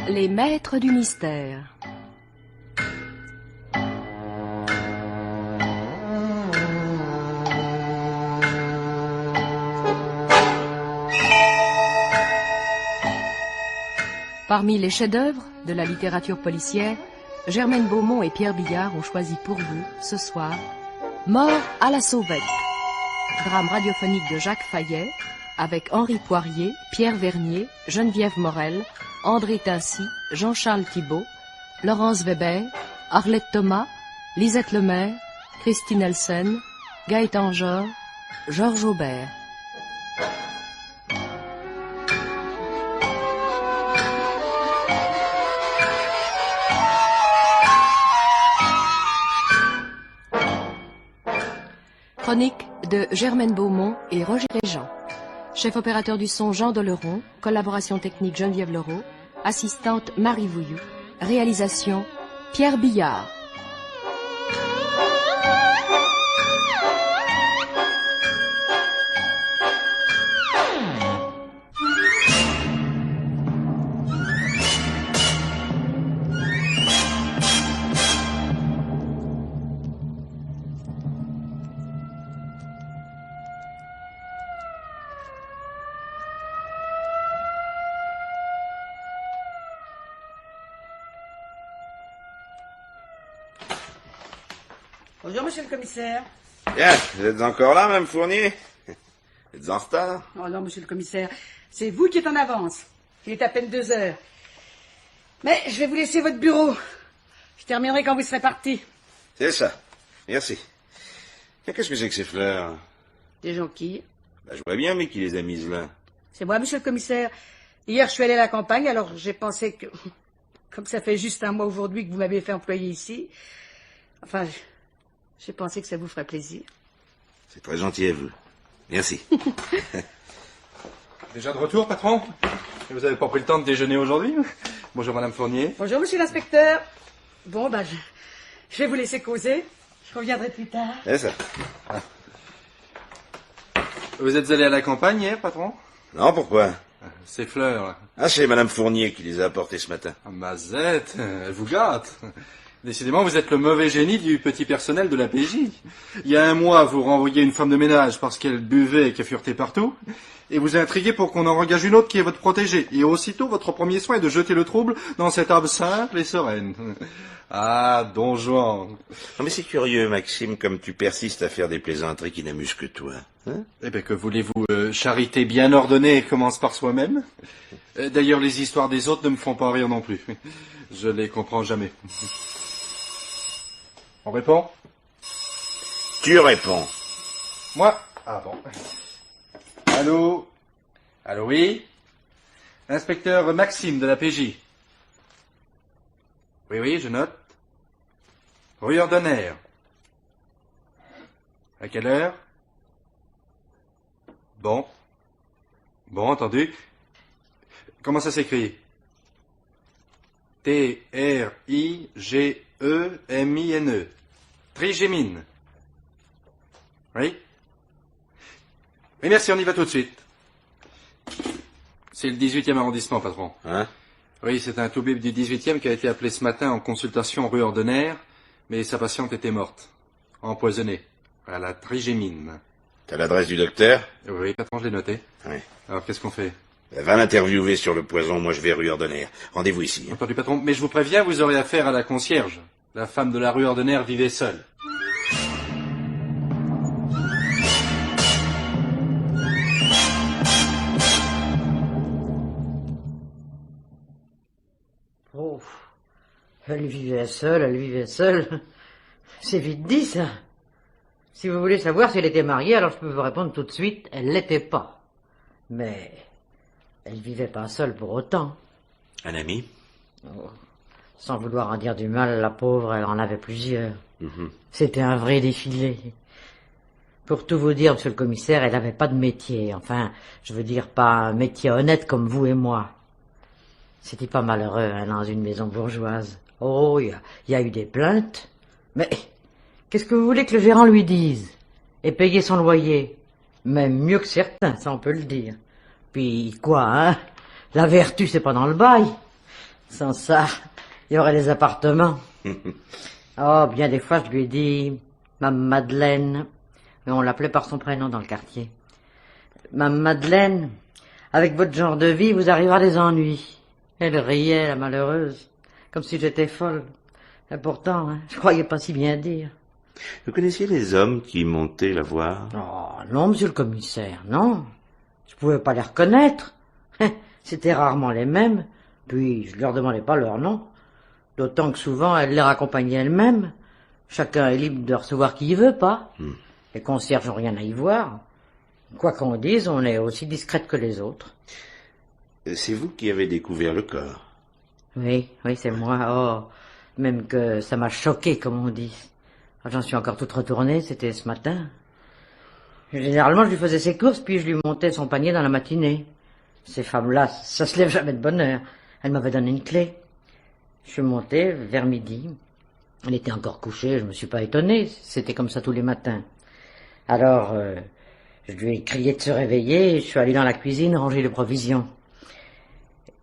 Les maîtres du mystère. Parmi les chefs-d'œuvre de la littérature policière, Germaine Beaumont et Pierre Billard ont choisi pour vous, ce soir, Mort à la sauvette, drame radiophonique de Jacques Fayet, avec Henri Poirier, Pierre Vernier, Geneviève Morel, André Tincy, Jean-Charles Thibault, Laurence Weber, Arlette Thomas, Lisette Lemaire, Christine Elsen, Gaëtan Jor, Georges Aubert. Chronique de Germaine Beaumont et Roger Régent. Chef opérateur du son Jean Doleron, collaboration technique Geneviève Leroux, assistante Marie Vouilloux, réalisation Pierre Billard. Bonjour, monsieur le commissaire. Bien, vous êtes encore là, Mme Fournier? Vous êtes en retard? Oh non, monsieur le commissaire, c'est vous qui êtes en avance. Il est à peine 2 heures. Mais je vais vous laisser votre bureau. Je terminerai quand vous serez parti. C'est ça. Merci. Mais qu'est-ce que c'est que ces fleurs? Des jonquilles. Je vois bien, mais qui les a mises là? C'est moi, monsieur le commissaire. Hier, je suis allé à la campagne, alors j'ai pensé que... Comme ça fait juste un mois aujourd'hui que vous m'avez fait employer ici... Enfin... J'ai pensé que ça vous ferait plaisir. C'est très gentil à vous. Merci. Déjà de retour, patron? Vous n'avez pas pris le temps de déjeuner aujourd'hui? Bonjour, Madame Fournier. Bonjour, monsieur l'inspecteur. Bon, je vais vous laisser causer. Je reviendrai plus tard. C'est ça. Vous êtes allé à la campagne hier, patron? Non, pourquoi? Ces fleurs, là. Ah, c'est Mme Fournier qui les a apportées ce matin. Ah, Mazette, elle vous gâte. Décidément, vous êtes le mauvais génie du petit personnel de la PJ. Il y a un mois, vous renvoyez une femme de ménage parce qu'elle buvait et qu'elle furetait partout, et vous intriguez pour qu'on en engage une autre qui est votre protégée. Et aussitôt, votre premier soin est de jeter le trouble dans cette âme simple et sereine. Ah, Don Juan. Non, mais c'est curieux, Maxime, comme tu persistes à faire des plaisanteries qui n'amusent que toi. Hein? Eh bien, que voulez-vous, charité bien ordonnée commence par soi-même. D'ailleurs, les histoires des autres ne me font pas rire non plus. Je les comprends jamais. On répond? Tu réponds. Moi? Ah bon. Allô? Allô, oui? Inspecteur Maxime de la PJ. Oui, oui, je note. Rue Ordonner. À quelle heure? Bon. Bon, entendu. Comment ça s'écrit? T-R-I-G-E-M-I-N-E. Trigémine. Oui? Oui, merci, on y va tout de suite. C'est le 18e arrondissement, patron. Hein? Oui, c'est un toubib du 18e qui a été appelé ce matin en consultation rue Ordonner, mais sa patiente était morte. Empoisonnée. À la trigémine. T'as l'adresse du docteur? Oui, patron, je l'ai noté. Oui. Alors, qu'est-ce qu'on fait? Va l'interviewer sur le poison, moi je vais rue Ordonner. Rendez-vous ici. Hein. Entendu, patron, mais je vous préviens, vous aurez affaire à la concierge. La femme de la rue Ordonner vivait seule. Oh, elle vivait seule. C'est vite dit, ça. Si vous voulez savoir si elle était mariée, alors je peux vous répondre tout de suite, elle l'était pas. Mais elle vivait pas seule pour autant. Un ami? Oh, sans vouloir en dire du mal, la pauvre, elle en avait plusieurs. C'était un vrai défilé. Pour tout vous dire, monsieur le commissaire, elle n'avait pas de métier. Enfin, je veux dire, pas un métier honnête comme vous et moi. C'était pas malheureux, hein, dans une maison bourgeoise. Oh, il y a eu des plaintes. Mais qu'est-ce que vous voulez que le gérant lui dise? Et payer son loyer? Même mieux que certains, ça on peut le dire. Puis quoi, hein? La vertu, c'est pas dans le bail. Sans ça, il y aurait des appartements. Oh, bien des fois, je lui ai dit « Mme Madeleine », mais on l'appelait par son prénom dans le quartier. « Mme Madeleine, avec votre genre de vie, vous arrivera des ennuis. » Elle riait, la malheureuse, comme si j'étais folle. Et pourtant, hein, je croyais pas si bien dire. Vous connaissiez les hommes qui montaient la voir? Oh, non, monsieur le commissaire, non. Je pouvais pas les reconnaître. C'était rarement les mêmes. Puis, je leur demandais pas leur nom. D'autant que souvent, elle les raccompagnait elle-même. Chacun est libre de recevoir qui il veut, pas. Les concierges n'ont rien à y voir. Quoi qu'on dise, on est aussi discrète que les autres. C'est vous qui avez découvert le corps? Oui, c'est moi. Oh, même que ça m'a choqué, comme on dit. J'en suis encore toute retournée, c'était ce matin. Généralement, je lui faisais ses courses, puis je lui montais son panier dans la matinée. Ces femmes-là, ça se lève jamais de bonne heure. Elle m'avait donné une clé. Je suis monté vers midi. Elle était encore couchée, je me suis pas étonné. C'était comme ça tous les matins. Alors, je lui ai crié de se réveiller et je suis allé dans la cuisine ranger les provisions.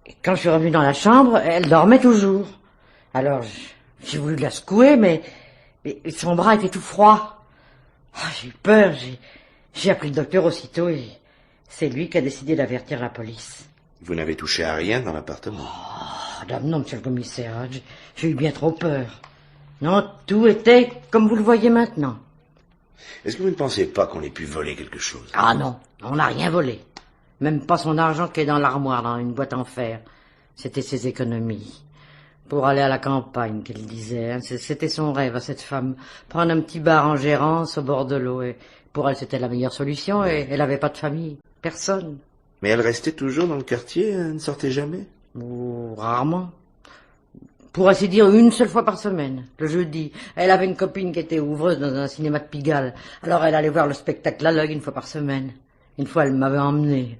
Et quand je suis revenu dans la chambre, elle dormait toujours. Alors, j'ai voulu la secouer, mais son bras était tout froid. Oh, j'ai eu peur, j'ai appelé le docteur aussitôt et c'est lui qui a décidé d'avertir la police. Vous n'avez touché à rien dans l'appartement? Oh, dame, non, monsieur le commissaire, j'ai eu bien trop peur. Non, tout était comme vous le voyez maintenant. Est-ce que vous ne pensez pas qu'on ait pu voler quelque chose? Ah non, on n'a rien volé. Même pas son argent qui est dans l'armoire, dans une boîte en fer. C'était ses économies. Pour aller à la campagne, qu'elle disait. Hein. C'était son rêve à cette femme. Prendre un petit bar en gérance au bord de l'eau. Et pour elle, c'était la meilleure solution. Et elle n'avait pas de famille. Personne. Mais elle restait toujours dans le quartier, elle ne sortait jamais? Ou rarement. Pour ainsi dire, une seule fois par semaine, le jeudi. Elle avait une copine qui était ouvreuse dans un cinéma de Pigalle. Alors elle allait voir le spectacle à l'œil une fois par semaine. Une fois, elle m'avait emmené.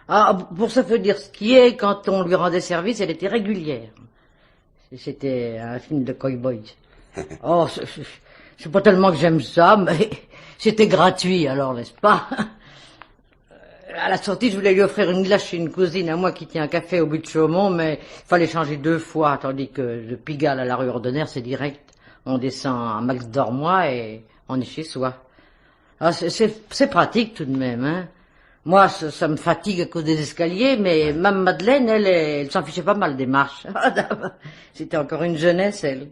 Ah, pour ça veut dire ce qui est, quand on lui rendait service, elle était régulière. C'était un film de cow-boy. Oh, c'est pas tellement que j'aime ça, mais c'était gratuit, alors, n'est-ce pas? À la sortie, je voulais lui offrir une glace chez une cousine à moi qui tient un café au but de Chaumont, mais il fallait changer 2 fois, tandis que de Pigalle à la rue Ordonnaire, c'est direct. On descend à Max d'Ormois et on est chez soi. Ah, c'est pratique tout de même, hein. Moi, ça me fatigue à cause des escaliers, mais Mme Madeleine, elle s'en fichait pas mal des marches. C'était encore une jeunesse, elle.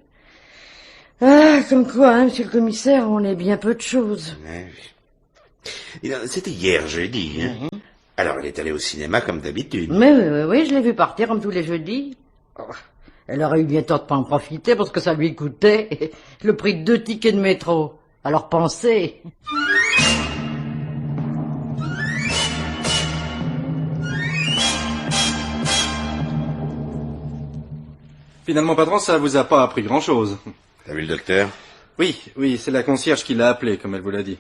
Ah, comme quoi, hein, monsieur le commissaire, on est bien peu de choses. Oui. C'était hier jeudi, hein. Alors elle est allée au cinéma comme d'habitude. Mais oui, je l'ai vu partir comme tous les jeudis. Oh, elle aurait eu bien tort de pas en profiter parce que ça lui coûtait le prix de 2 tickets de métro. Alors pensez. Finalement, patron, ça vous a pas appris grand-chose. T'as vu le docteur? Oui, c'est la concierge qui l'a appelé, comme elle vous l'a dit.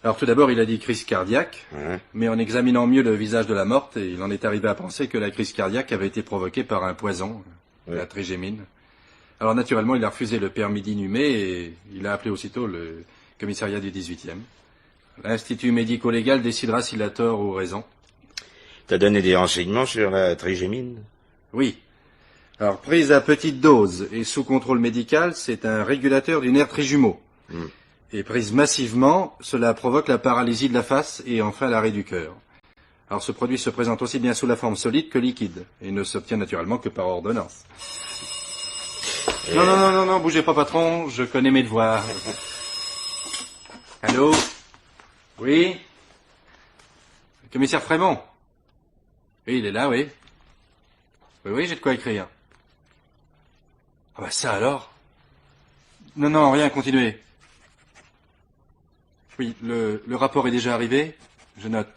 Alors tout d'abord, il a dit crise cardiaque, mais en examinant mieux le visage de la morte, il en est arrivé à penser que la crise cardiaque avait été provoquée par un poison, la trigémine. Alors naturellement, il a refusé le permis d'inhumer et il a appelé aussitôt le commissariat du 18e. L'Institut médico-légal décidera s'il a tort ou raison. T'as donné des renseignements sur la trigémine? Oui. Alors, prise à petite dose et sous contrôle médical, c'est un régulateur du nerf trijumeau. Et prise massivement, cela provoque la paralysie de la face et enfin l'arrêt du cœur. Alors, ce produit se présente aussi bien sous la forme solide que liquide et ne s'obtient naturellement que par ordonnance. Non, bougez pas, patron, je connais mes devoirs. Allô? Oui? Le commissaire Frémont? Oui, il est là, oui. Oui, j'ai de quoi écrire. Ah bah ça alors? Non, rien, continuez. Oui, le rapport est déjà arrivé? Je note.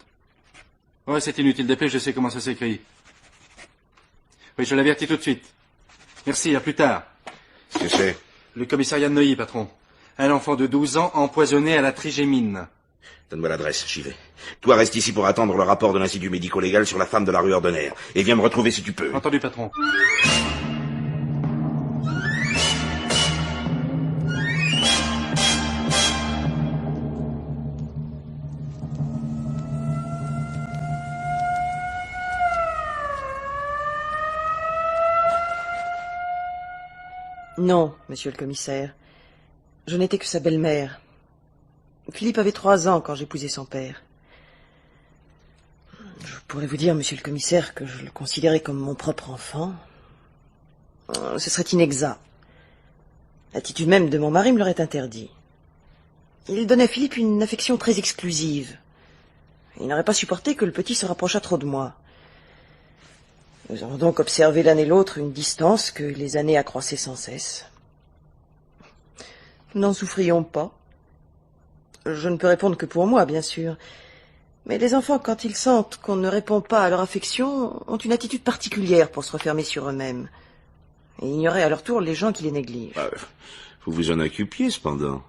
Ouais, c'est inutile d'appeler, je sais comment ça s'écrit. Oui, je l'avertis tout de suite. Merci, à plus tard. Qu'est-ce que c'est? Le commissariat de Neuilly, patron. Un enfant de 12 ans empoisonné à la trigémine. Donne-moi l'adresse, j'y vais. Toi, reste ici pour attendre le rapport de l'Institut médico-légal sur la femme de la rue Ordonnaire. Et viens me retrouver si tu peux. Entendu, patron. Non, monsieur le commissaire. Je n'étais que sa belle-mère. Philippe avait 3 ans quand j'épousai son père. Je pourrais vous dire, monsieur le commissaire, que je le considérais comme mon propre enfant. Ce serait inexact. L'attitude même de mon mari me l'aurait interdit. Il donnait à Philippe une affection très exclusive. Il n'aurait pas supporté que le petit se rapprochât trop de moi. Nous avons donc observé l'un et l'autre une distance que les années accroissaient sans cesse. Nous n'en souffrions pas. Je ne peux répondre que pour moi, bien sûr. Mais les enfants, quand ils sentent qu'on ne répond pas à leur affection, ont une attitude particulière pour se refermer sur eux-mêmes. Et ignorer à leur tour les gens qui les négligent. Vous vous en occupiez, cependant.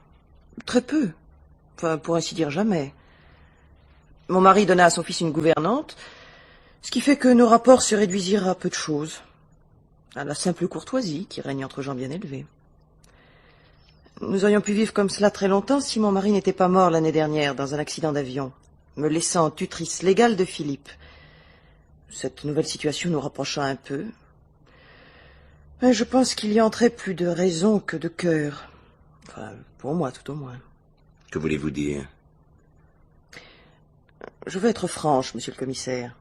Très peu. Enfin, pour ainsi dire, jamais. Mon mari donna à son fils une gouvernante, ce qui fait que nos rapports se réduisirent à peu de choses. À la simple courtoisie qui règne entre gens bien élevés. Nous aurions pu vivre comme cela très longtemps si mon mari n'était pas mort l'année dernière dans un accident d'avion, me laissant tutrice légale de Philippe. Cette nouvelle situation nous rapprocha un peu. Mais je pense qu'il y entrait plus de raison que de cœur. Enfin, pour moi, tout au moins. Que voulez-vous dire? Je veux être franche, monsieur le commissaire.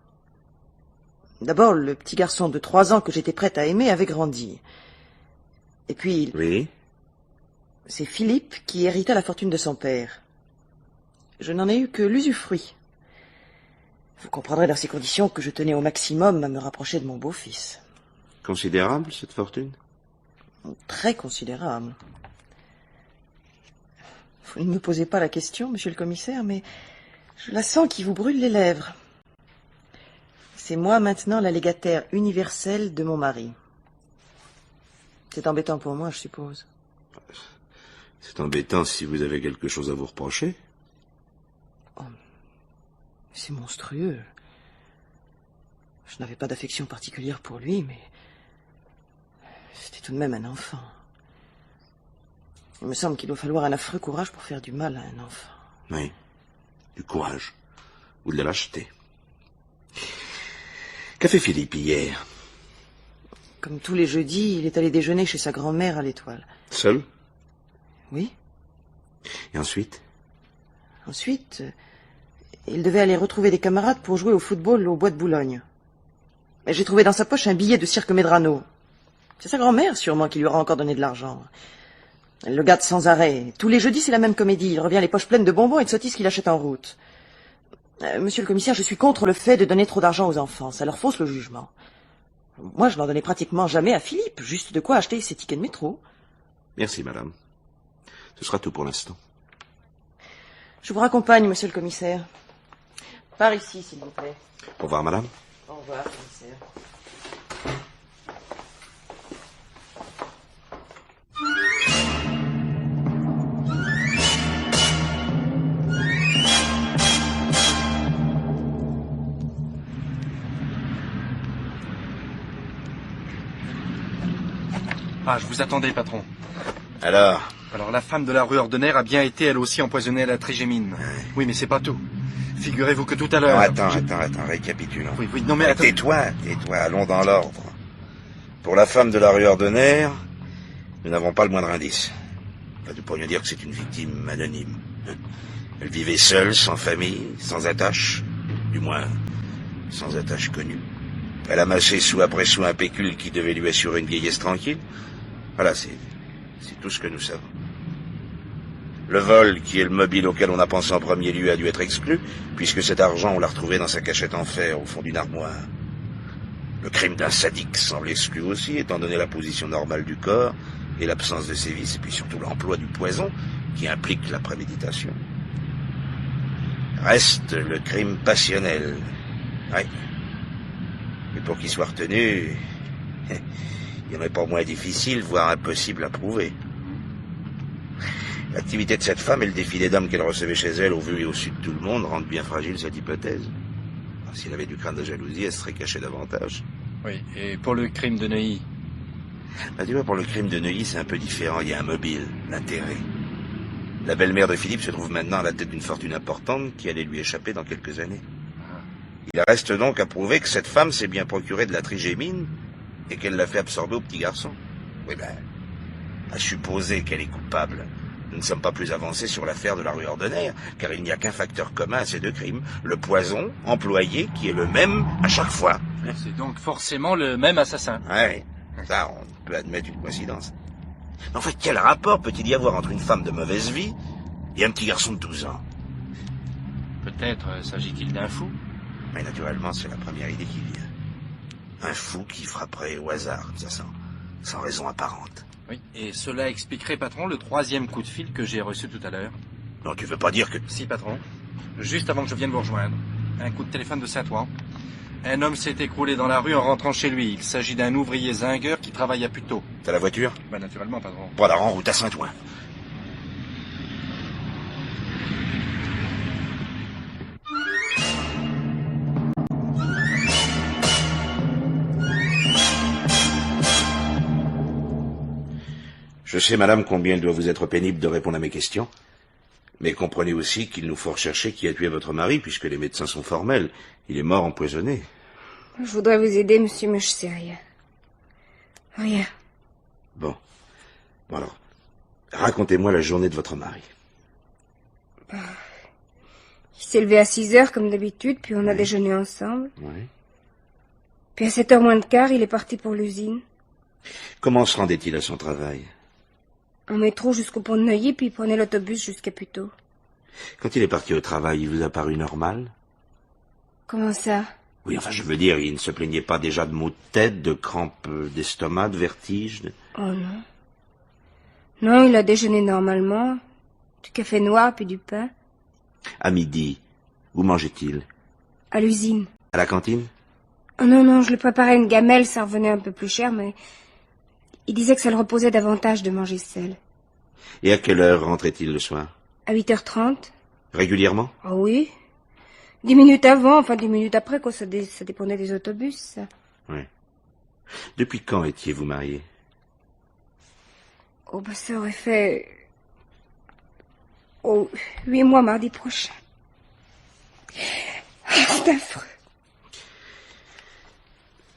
D'abord, le petit garçon de 3 ans que j'étais prête à aimer avait grandi. Et puis... Oui? C'est Philippe qui hérita la fortune de son père. Je n'en ai eu que l'usufruit. Vous comprendrez dans ces conditions que je tenais au maximum à me rapprocher de mon beau-fils. Considérable, cette fortune? Très considérable. Vous ne me posez pas la question, monsieur le commissaire, mais je la sens qui vous brûle les lèvres. C'est moi maintenant la légataire universelle de mon mari. C'est embêtant pour moi, je suppose. C'est embêtant si vous avez quelque chose à vous reprocher. Oh, c'est monstrueux. Je n'avais pas d'affection particulière pour lui, mais c'était tout de même un enfant. Il me semble qu'il doit falloir un affreux courage pour faire du mal à un enfant. Oui, du courage. Ou de la lâcheté. Qu'a fait Philippe hier? Comme tous les jeudis, il est allé déjeuner chez sa grand-mère à l'Étoile. Seul? Oui. Et ensuite? Ensuite, il devait aller retrouver des camarades pour jouer au football au bois de Boulogne. Mais j'ai trouvé dans sa poche un billet de Cirque Medrano. C'est sa grand-mère, sûrement, qui lui aura encore donné de l'argent. Elle le gâte sans arrêt. Tous les jeudis, c'est la même comédie. Il revient les poches pleines de bonbons et de sottises qu'il achète en route. Monsieur le commissaire, je suis contre le fait de donner trop d'argent aux enfants. Ça leur fausse le jugement. Moi, je n'en donnais pratiquement jamais à Philippe. Juste de quoi acheter ses tickets de métro. Merci, madame. Ce sera tout pour l'instant. Je vous raccompagne, monsieur le commissaire. Par ici, s'il vous plaît. Au revoir, madame. Au revoir, commissaire. Ah, je vous attendais, patron. Alors, La femme de la rue Ordener a bien été, elle aussi, empoisonnée à la trigémine. Oui, mais c'est pas tout. Figurez-vous que tout à l'heure... attends, récapitulons. Oui, non mais attends... Tais-toi, allons dans l'ordre. Pour la femme de la rue Ordener, nous n'avons pas le moindre indice. Nous pourrions dire que c'est une victime anonyme. Elle vivait seule, sans famille, sans attache. Du moins, sans attache connue. Elle amassait sou après sou un pécule qui devait lui assurer une vieillesse tranquille. Voilà, c'est tout ce que nous savons. Le vol, qui est le mobile auquel on a pensé en premier lieu, a dû être exclu, puisque cet argent, on l'a retrouvé dans sa cachette en fer, au fond d'une armoire. Le crime d'un sadique semble exclu aussi, étant donné la position normale du corps, et l'absence de sévices, et puis surtout l'emploi du poison, qui implique la préméditation. Reste le crime passionnel. Oui. Mais pour qu'il soit retenu, il n'y en est pas moins difficile, voire impossible à prouver. L'activité de cette femme et le défilé d'hommes qu'elle recevait chez elle, au vu et au su de tout le monde, rendent bien fragile cette hypothèse. S'il avait dû craindre de jalousie, elle serait cachée davantage. Oui, et pour le crime de Neuilly? Tu vois, pour le crime de Neuilly, c'est un peu différent. Il y a un mobile, l'intérêt. La belle-mère de Philippe se trouve maintenant à la tête d'une fortune importante qui allait lui échapper dans quelques années. Il reste donc à prouver que cette femme s'est bien procurée de la trigémine et qu'elle l'a fait absorber au petit garçon. Oui, À supposer qu'elle est coupable, nous ne sommes pas plus avancés sur l'affaire de la rue Ordener, car il n'y a qu'un facteur commun à ces deux crimes, le poison employé qui est le même à chaque fois. C'est donc forcément le même assassin. Ouais, ça, on peut admettre une coïncidence. Mais en fait, quel rapport peut-il y avoir entre une femme de mauvaise vie et un petit garçon de 12 ans? Peut-être s'agit-il d'un fou? Mais naturellement, c'est la première idée qui vient. Un fou qui frapperait au hasard, comme ça, sans raison apparente. Oui, et cela expliquerait, patron, le 3e coup de fil que j'ai reçu tout à l'heure. Non, tu veux pas dire que... Si, patron. Juste avant que je vienne vous rejoindre. Un coup de téléphone de Saint-Ouen. Un homme s'est écroulé dans la rue en rentrant chez lui. Il s'agit d'un ouvrier zingueur qui travaille à Puteaux. T'as la voiture? Bah, naturellement, patron. Voilà, en route à Saint-Ouen. Je sais, madame, combien il doit vous être pénible de répondre à mes questions. Mais comprenez aussi qu'il nous faut rechercher qui a tué votre mari, puisque les médecins sont formels. Il est mort empoisonné. Je voudrais vous aider, monsieur, mais je sais rien. Rien. Bon alors, racontez-moi la journée de votre mari. Il s'est levé à 6h, comme d'habitude, puis on a déjeuné ensemble. Oui. Puis à 7h moins de quart, il est parti pour l'usine. Comment se rendait-il à son travail? En métro jusqu'au pont de Neuilly, puis il prenait l'autobus jusqu'à Puteaux. Quand il est parti au travail, il vous a paru normal? Comment ça? Oui, enfin, je veux dire, il ne se plaignait pas déjà de maux de tête, de crampes d'estomac, de vertiges Oh non. Non, il a déjeuné normalement. Du café noir, puis du pain. À midi, où mangeait-il? À l'usine. À la cantine? Oh non, je lui préparais une gamelle, ça revenait un peu plus cher, mais... Il disait que ça le reposait davantage de manger seul. Et à quelle heure rentrait-il le soir? À 8h30. Régulièrement? Ah oui. 10 minutes avant, enfin 10 minutes après, quoi, ça dépendait des autobus, ça. Oui. Depuis quand étiez-vous mariés? Oh, bah ça aurait fait... 8 mois mardi prochain. C'est affreux.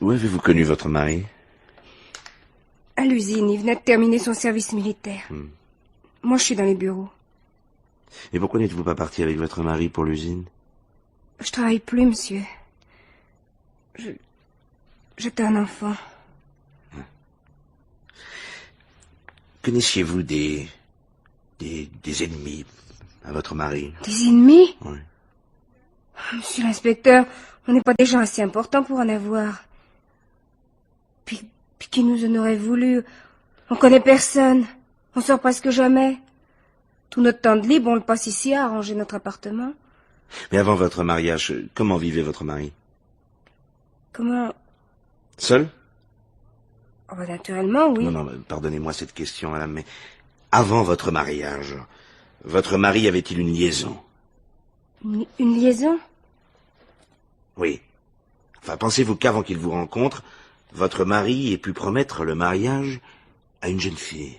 Où avez-vous connu votre mari? À l'usine, il venait de terminer son service militaire. Moi, je suis dans les bureaux. Et pourquoi n'êtes-vous pas parti avec votre mari pour l'usine? Je travaille plus, monsieur. J'étais un enfant. Connaissiez-vous des ennemis à votre mari? Des ennemis? Oui. Monsieur l'inspecteur, on n'est pas des gens assez importants pour en avoir. Puis qui nous en aurait voulu? On connaît personne. On sort presque jamais. Tout notre temps de libre, on le passe ici à arranger notre appartement. Mais avant votre mariage, comment vivait votre mari? Comment? Seul? Oh, bah, naturellement, oui. Non, pardonnez-moi cette question, madame, mais avant votre mariage, votre mari avait-il une liaison? Une liaison? Oui. Enfin, pensez-vous qu'avant qu'il vous rencontre, votre mari ait pu promettre le mariage à une jeune fille?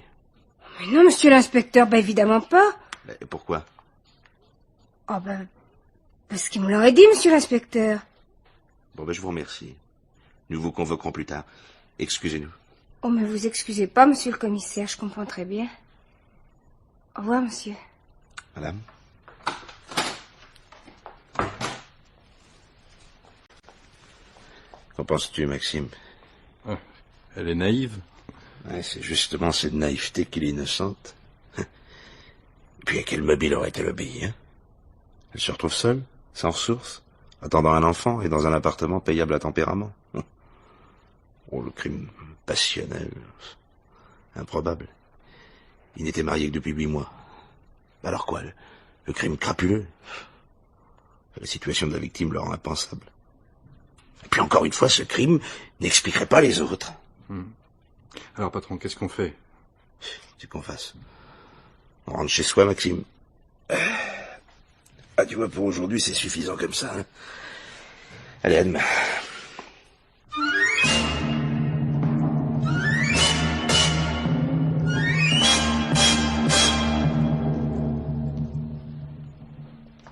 Mais non, monsieur l'inspecteur, bah évidemment pas. Et pourquoi? Oh, bah... Parce qu'il me l'aurait dit, monsieur l'inspecteur. Bon, je vous remercie. Nous vous convoquerons plus tard. Excusez-nous. Oh, mais vous excusez pas, monsieur le commissaire, je comprends très bien. Au revoir, monsieur. Madame? Qu'en penses-tu, Maxime? Elle est naïve. Ouais, c'est justement cette naïveté qui est innocente. Puis à quel mobile aurait-elle obéi, hein? Elle se retrouve seule, sans ressources, attendant un enfant et dans un appartement payable à tempérament. Oh, le crime passionnel. Improbable. Il n'était marié que depuis 8 mois. Alors quoi, le crime crapuleux? La situation de la victime le rend impensable. Et puis encore une fois, ce crime n'expliquerait pas les autres. Alors, patron, qu'est-ce qu'on fait? C'est qu'on fasse. On rentre chez soi, Maxime. Ah, tu vois, pour aujourd'hui, c'est suffisant comme ça. Hein. Allez, à demain.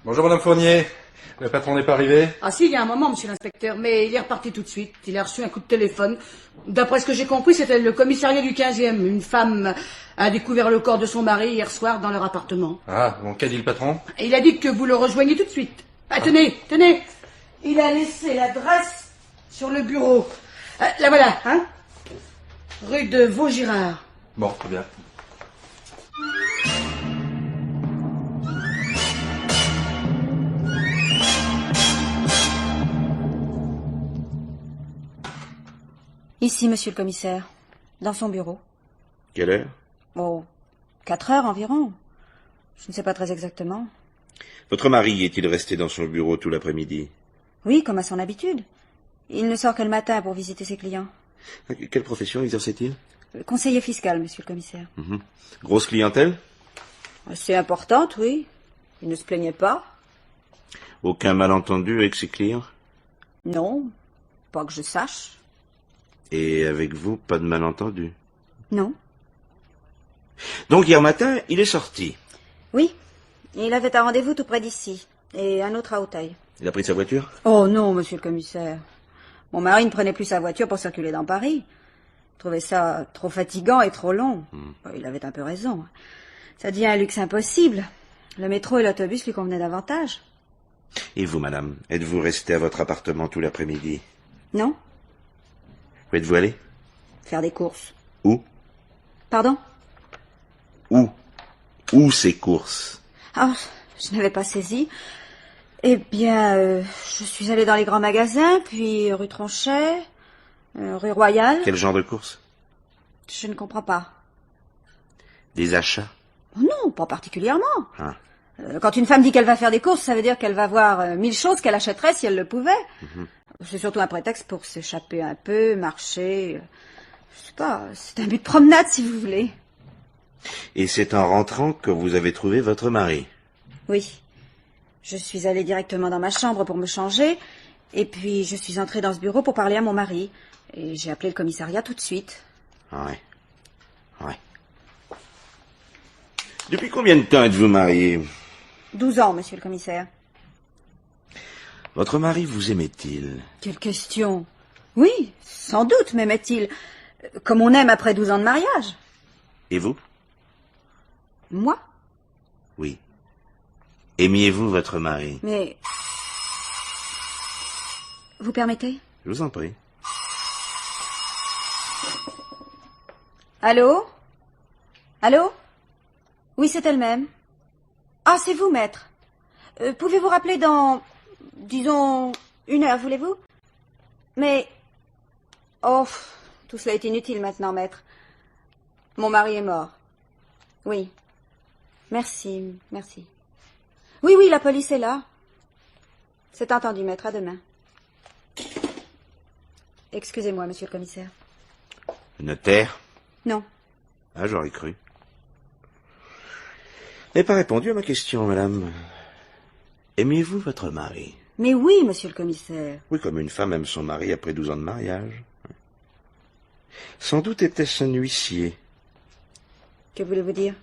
Bonjour, madame Fournier. Le patron n'est pas arrivé? Ah si, il y a un moment, monsieur l'inspecteur, mais il est reparti tout de suite. Il a reçu un coup de téléphone. D'après ce que j'ai compris, c'était le commissariat du 15e. Une femme a découvert le corps de son mari hier soir dans leur appartement. Ah, bon, qu'a dit le patron? Et il a dit que vous le rejoignez tout de suite. Ah, tenez. Il a laissé l'adresse sur le bureau. La voilà, hein? Rue de Vaugirard. Bon, très bien. Ici, monsieur le commissaire, dans son bureau. Quelle heure? Oh, 4 heures environ. Je ne sais pas très exactement. Votre mari est-il resté dans son bureau tout l'après-midi? Oui, comme à son habitude. Il ne sort que le matin pour visiter ses clients. Quelle profession exerçait-il? Conseiller fiscal, monsieur le commissaire. Grosse clientèle? C'est importante, oui. Il ne se plaignait pas. Aucun malentendu avec ses clients? Non, pas que je sache. Et avec vous, pas de malentendu? Non. Donc hier matin, il est sorti. Oui, il avait un rendez-vous tout près d'ici, et un autre à Auteuil. Il a pris sa voiture? Oh non, monsieur le commissaire. Mon mari ne prenait plus sa voiture pour circuler dans Paris. Il trouvait ça trop fatigant et trop long. Il avait un peu raison. Ça devient un luxe impossible. Le métro et l'autobus lui convenaient davantage. Et vous, madame, êtes-vous restée à votre appartement tout l'après-midi? Non? Où êtes-vous allée? Faire des courses. Où? Pardon? Où? Où ces courses? Ah, je n'avais pas saisi. Eh bien, je suis allée dans les grands magasins, puis rue Tronchet, rue Royale. Quel genre de courses? Je ne comprends pas. Des achats? Oh non, pas particulièrement. Ah. Quand une femme dit qu'elle va faire des courses, ça veut dire qu'elle va voir 1000 choses qu'elle achèterait si elle le pouvait. C'est surtout un prétexte pour s'échapper un peu, marcher. Je sais pas, c'est un but de promenade si vous voulez. Et c'est en rentrant que vous avez trouvé votre mari? Oui. Je suis allée directement dans ma chambre pour me changer, et puis je suis entrée dans ce bureau pour parler à mon mari. Et j'ai appelé le commissariat tout de suite. Ouais. Depuis combien de temps êtes-vous mariés? 12 ans, monsieur le commissaire. Votre mari vous aimait-il? Quelle question? Oui, sans doute m'aimait-il. Comme on aime après 12 ans de mariage. Et vous? Moi? Oui. Aimiez-vous votre mari? Mais... Vous permettez? Je vous en prie. Allô? Allô? Oui, c'est elle-même. Ah, c'est vous, maître. Pouvez-vous rappeler dans, disons, 1 heure, voulez-vous? Mais... Oh, tout cela est inutile maintenant, maître. Mon mari est mort. Oui. Merci. Oui, la police est là. C'est entendu, maître. À demain. Excusez-moi, monsieur le commissaire. Le notaire? Non. Ah, j'aurais cru. Vous n'avez pas répondu à ma question, madame. Aimiez-vous votre mari? Mais oui, monsieur le commissaire. Oui, comme une femme aime son mari après 12 ans de mariage. Sans doute était-ce un huissier. Que voulez-vous dire?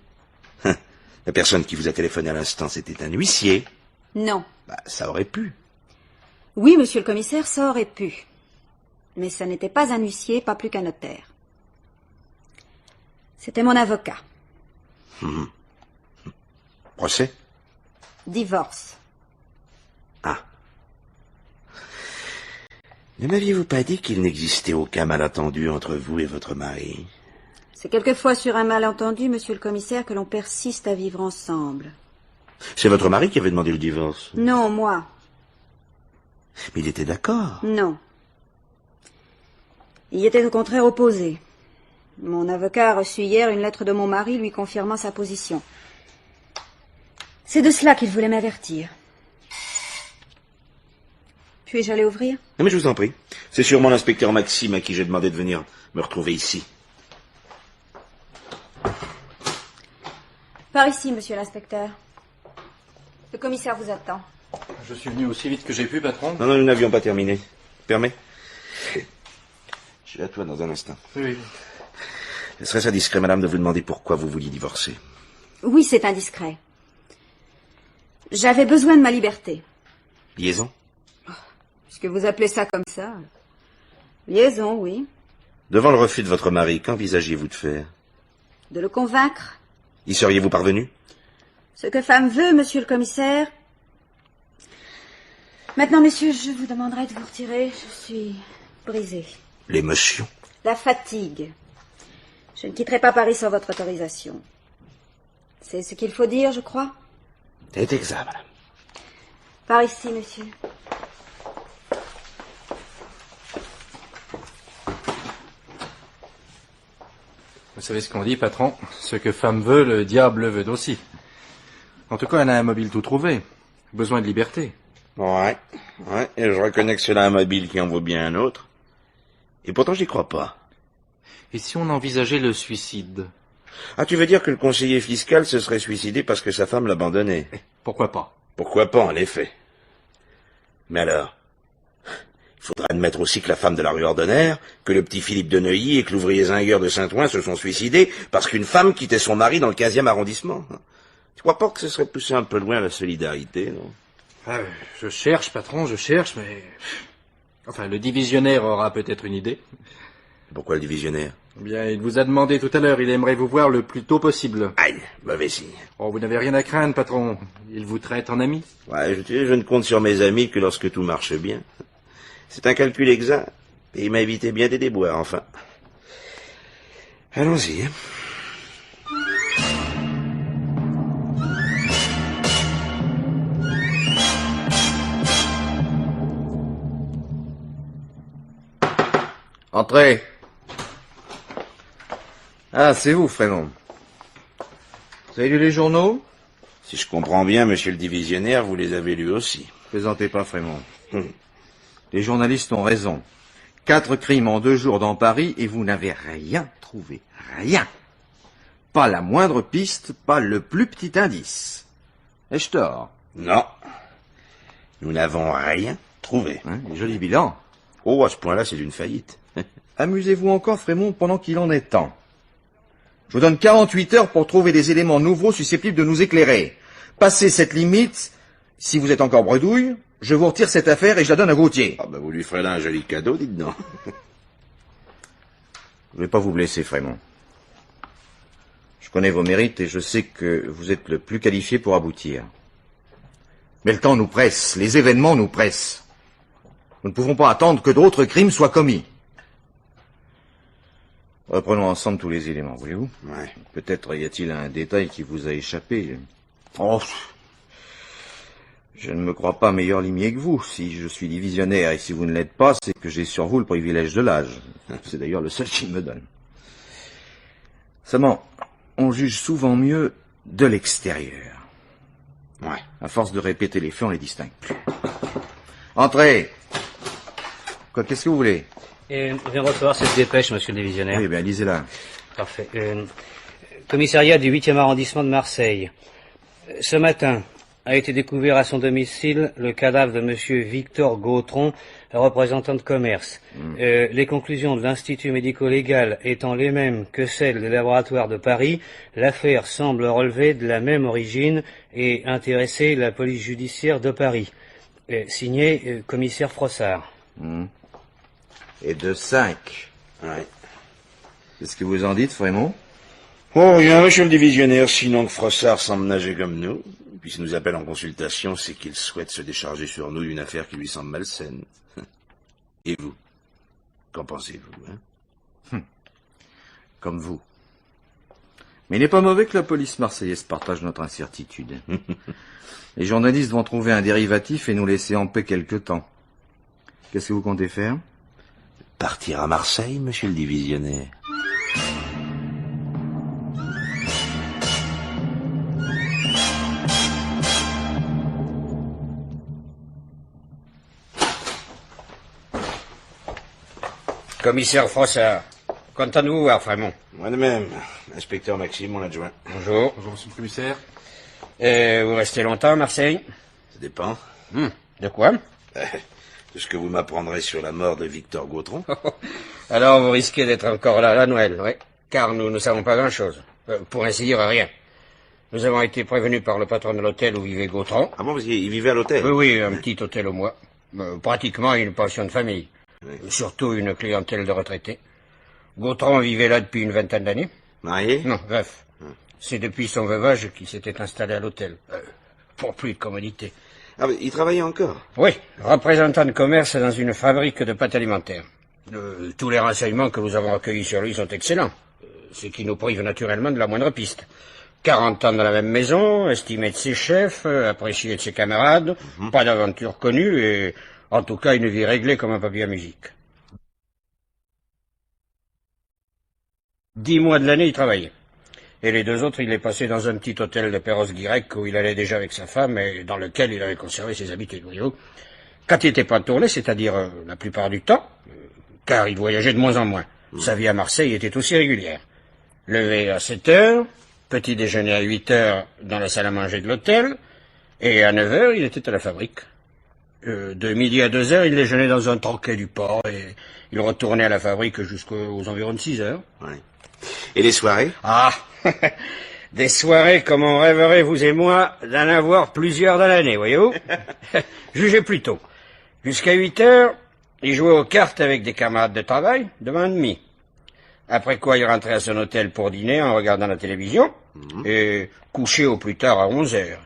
La personne qui vous a téléphoné à l'instant, c'était un huissier. Non. Ça aurait pu. Oui, monsieur le commissaire, ça aurait pu. Mais ça n'était pas un huissier, pas plus qu'un notaire. C'était mon avocat. Procès? Divorce. Ah. Ne m'aviez-vous pas dit qu'il n'existait aucun malentendu entre vous et votre mari? C'est quelquefois sur un malentendu, monsieur le commissaire, que l'on persiste à vivre ensemble. C'est votre mari qui avait demandé le divorce? Non, moi. Mais il était d'accord. Non. Il y était au contraire opposé. Mon avocat a reçu hier une lettre de mon mari lui confirmant sa position. C'est de cela qu'il voulait m'avertir. Puis-je aller ouvrir? Non, mais je vous en prie. C'est sûrement l'inspecteur Maxime à qui j'ai demandé de venir me retrouver ici. Par ici, monsieur l'inspecteur. Le commissaire vous attend. Je suis venu aussi vite que j'ai pu, patron. Non, nous n'avions pas terminé. Permets? Je suis à toi dans un instant. Oui. Serait-ce indiscret, madame, de vous demander pourquoi vous vouliez divorcer? Oui, c'est indiscret. J'avais besoin de ma liberté. Liaison? Puisque vous appelez ça comme ça. Liaison, oui. Devant le refus de votre mari, qu'envisagez-vous de faire? De le convaincre. Y seriez-vous parvenu? Ce que femme veut, monsieur le commissaire. Maintenant, messieurs, je vous demanderai de vous retirer. Je suis brisée. L'émotion? La fatigue. Je ne quitterai pas Paris sans votre autorisation. C'est ce qu'il faut dire, je crois. C'est exact, madame. Par ici, monsieur. Vous savez ce qu'on dit, patron? Ce que femme veut, le diable le veut aussi. En tout cas, elle a un mobile tout trouvé. Besoin de liberté. Ouais, et je reconnais que c'est là un mobile qui en vaut bien un autre. Et pourtant, j'y crois pas. Et si on envisageait le suicide? Ah, tu veux dire que le conseiller fiscal se serait suicidé parce que sa femme l'abandonnait? Pourquoi pas? Pourquoi pas, en effet. Mais alors, il faudra admettre aussi que la femme de la rue Ordonnaire, que le petit Philippe de Neuilly et que l'ouvrier Zingueur de Saint-Ouen se sont suicidés parce qu'une femme quittait son mari dans le 15e arrondissement. Tu crois pas que ce serait poussé un peu loin la solidarité, non? Ah, je cherche, patron, je cherche, mais... Enfin, le divisionnaire aura peut-être une idée. Pourquoi le divisionnaire? Bien, il vous a demandé tout à l'heure, il aimerait vous voir le plus tôt possible. Aïe, mauvais signe. Oh, vous n'avez rien à craindre, patron. Il vous traite en ami. Ouais, je ne compte sur mes amis que lorsque tout marche bien. C'est un calcul exact, et il m'a évité bien des déboires, enfin. Allons-y, hein. Entrez. Ah, c'est vous, Frémont. Vous avez lu les journaux? Si je comprends bien, monsieur le divisionnaire, vous les avez lus aussi. Plaisantez pas, Frémont. Les journalistes ont raison. 4 crimes en 2 jours dans Paris et vous n'avez rien trouvé. Rien. Pas la moindre piste, pas le plus petit indice. Ai-je tort? Non. Nous n'avons rien trouvé. Hein, joli bilan. Oh, à ce point-là, c'est d'une faillite. Amusez-vous encore, Frémont, pendant qu'il en est temps. Je vous donne 48 heures pour trouver des éléments nouveaux susceptibles de nous éclairer. Passez cette limite, si vous êtes encore bredouille, je vous retire cette affaire et je la donne à Gauthier. Ah ben vous lui ferez là un joli cadeau, dites donc. Je ne vais pas vous blesser, Frémont. Je connais vos mérites et je sais que vous êtes le plus qualifié pour aboutir. Mais le temps nous presse, les événements nous pressent. Nous ne pouvons pas attendre que d'autres crimes soient commis. Reprenons ensemble tous les éléments, voyez-vous? Ouais. Peut-être y a-t-il un détail qui vous a échappé. Oh, je ne me crois pas meilleur limier que vous. Si je suis divisionnaire et si vous ne l'êtes pas, c'est que j'ai sur vous le privilège de l'âge. C'est d'ailleurs le seul qu'il me donne. Seulement, on juge souvent mieux de l'extérieur. Ouais. À force de répéter les faits, on les distingue plus. Entrez. Quoi, qu'est-ce que vous voulez? Je viens recevoir cette dépêche, monsieur le divisionnaire. Oui, bien, lisez-la. Parfait. Commissariat du 8e arrondissement de Marseille. Ce matin a été découvert à son domicile le cadavre de monsieur Victor Gautron, représentant de commerce. Les conclusions de l'Institut médico-légal étant les mêmes que celles des laboratoires de Paris, l'affaire semble relever de la même origine et intéresser la police judiciaire de Paris. Signé commissaire Frossard. Et de 5. Ouais. Qu'est-ce que vous en dites, Frémont? Oh, rien, monsieur le divisionnaire, sinon que Frossard semble nager comme nous. Puis s'il nous appelle en consultation, c'est qu'il souhaite se décharger sur nous d'une affaire qui lui semble malsaine. Et vous? Qu'en pensez-vous, hein? Comme vous. Mais il n'est pas mauvais que la police marseillaise partage notre incertitude. Les journalistes vont trouver un dérivatif et nous laisser en paix quelque temps. Qu'est-ce que vous comptez faire? Partir à Marseille, monsieur le divisionnaire. Commissaire Frossard, content de vous voir, Frémont. Moi de même. Inspecteur Maxime, mon adjoint. Bonjour. Bonjour, monsieur le commissaire. Vous restez longtemps à Marseille? Ça dépend. De quoi? De ce que vous m'apprendrez sur la mort de Victor Gautron. Alors vous risquez d'être encore là à Noël, oui. Car nous ne savons pas grand-chose. Pour ainsi dire, rien. Nous avons été prévenus par le patron de l'hôtel où vivait Gautron. Ah bon, parce qu'il vivait à l'hôtel? Oui, un petit hôtel au mois. Pratiquement une pension de famille. Oui. Surtout une clientèle de retraités. Gautron vivait là depuis une vingtaine d'années. Marié? Non, veuf. C'est depuis son veuvage qu'il s'était installé à l'hôtel. Pour plus de commodité. Ah, mais il travaillait encore? Oui, représentant de commerce dans une fabrique de pâtes alimentaires. Tous les renseignements que nous avons recueillis sur lui sont excellents. Ce qui nous prive naturellement de la moindre piste. 40 ans dans la même maison, estimé de ses chefs, apprécié de ses camarades, pas d'aventure connue et, en tout cas, une vie réglée comme un papier à musique. 10 mois de l'année, il travaillait. Et les 2 autres, il les passait dans un petit hôtel de Perros-Guirec où il allait déjà avec sa femme et dans lequel il avait conservé ses habitudes. Quand il n'était pas tourné, c'est-à-dire la plupart du temps, car il voyageait de moins en moins. Sa vie à Marseille était aussi régulière. Levé à 7 heures, petit déjeuner à 8 heures dans la salle à manger de l'hôtel, et à 9 heures, il était à la fabrique. De midi à 2 heures, il déjeunait dans un troquet du port, et il retournait à la fabrique jusqu'aux environs de 6 heures. Ouais. Et les soirées? Ah, des soirées comme on rêverait, vous et moi, d'en avoir plusieurs dans l'année, voyez-vous. Jugez plutôt. Jusqu'à 8 heures, il jouait aux cartes avec des camarades de travail, devant un demi. Après quoi, il rentrait à son hôtel pour dîner en regardant la télévision, et couchait au plus tard à 11 heures.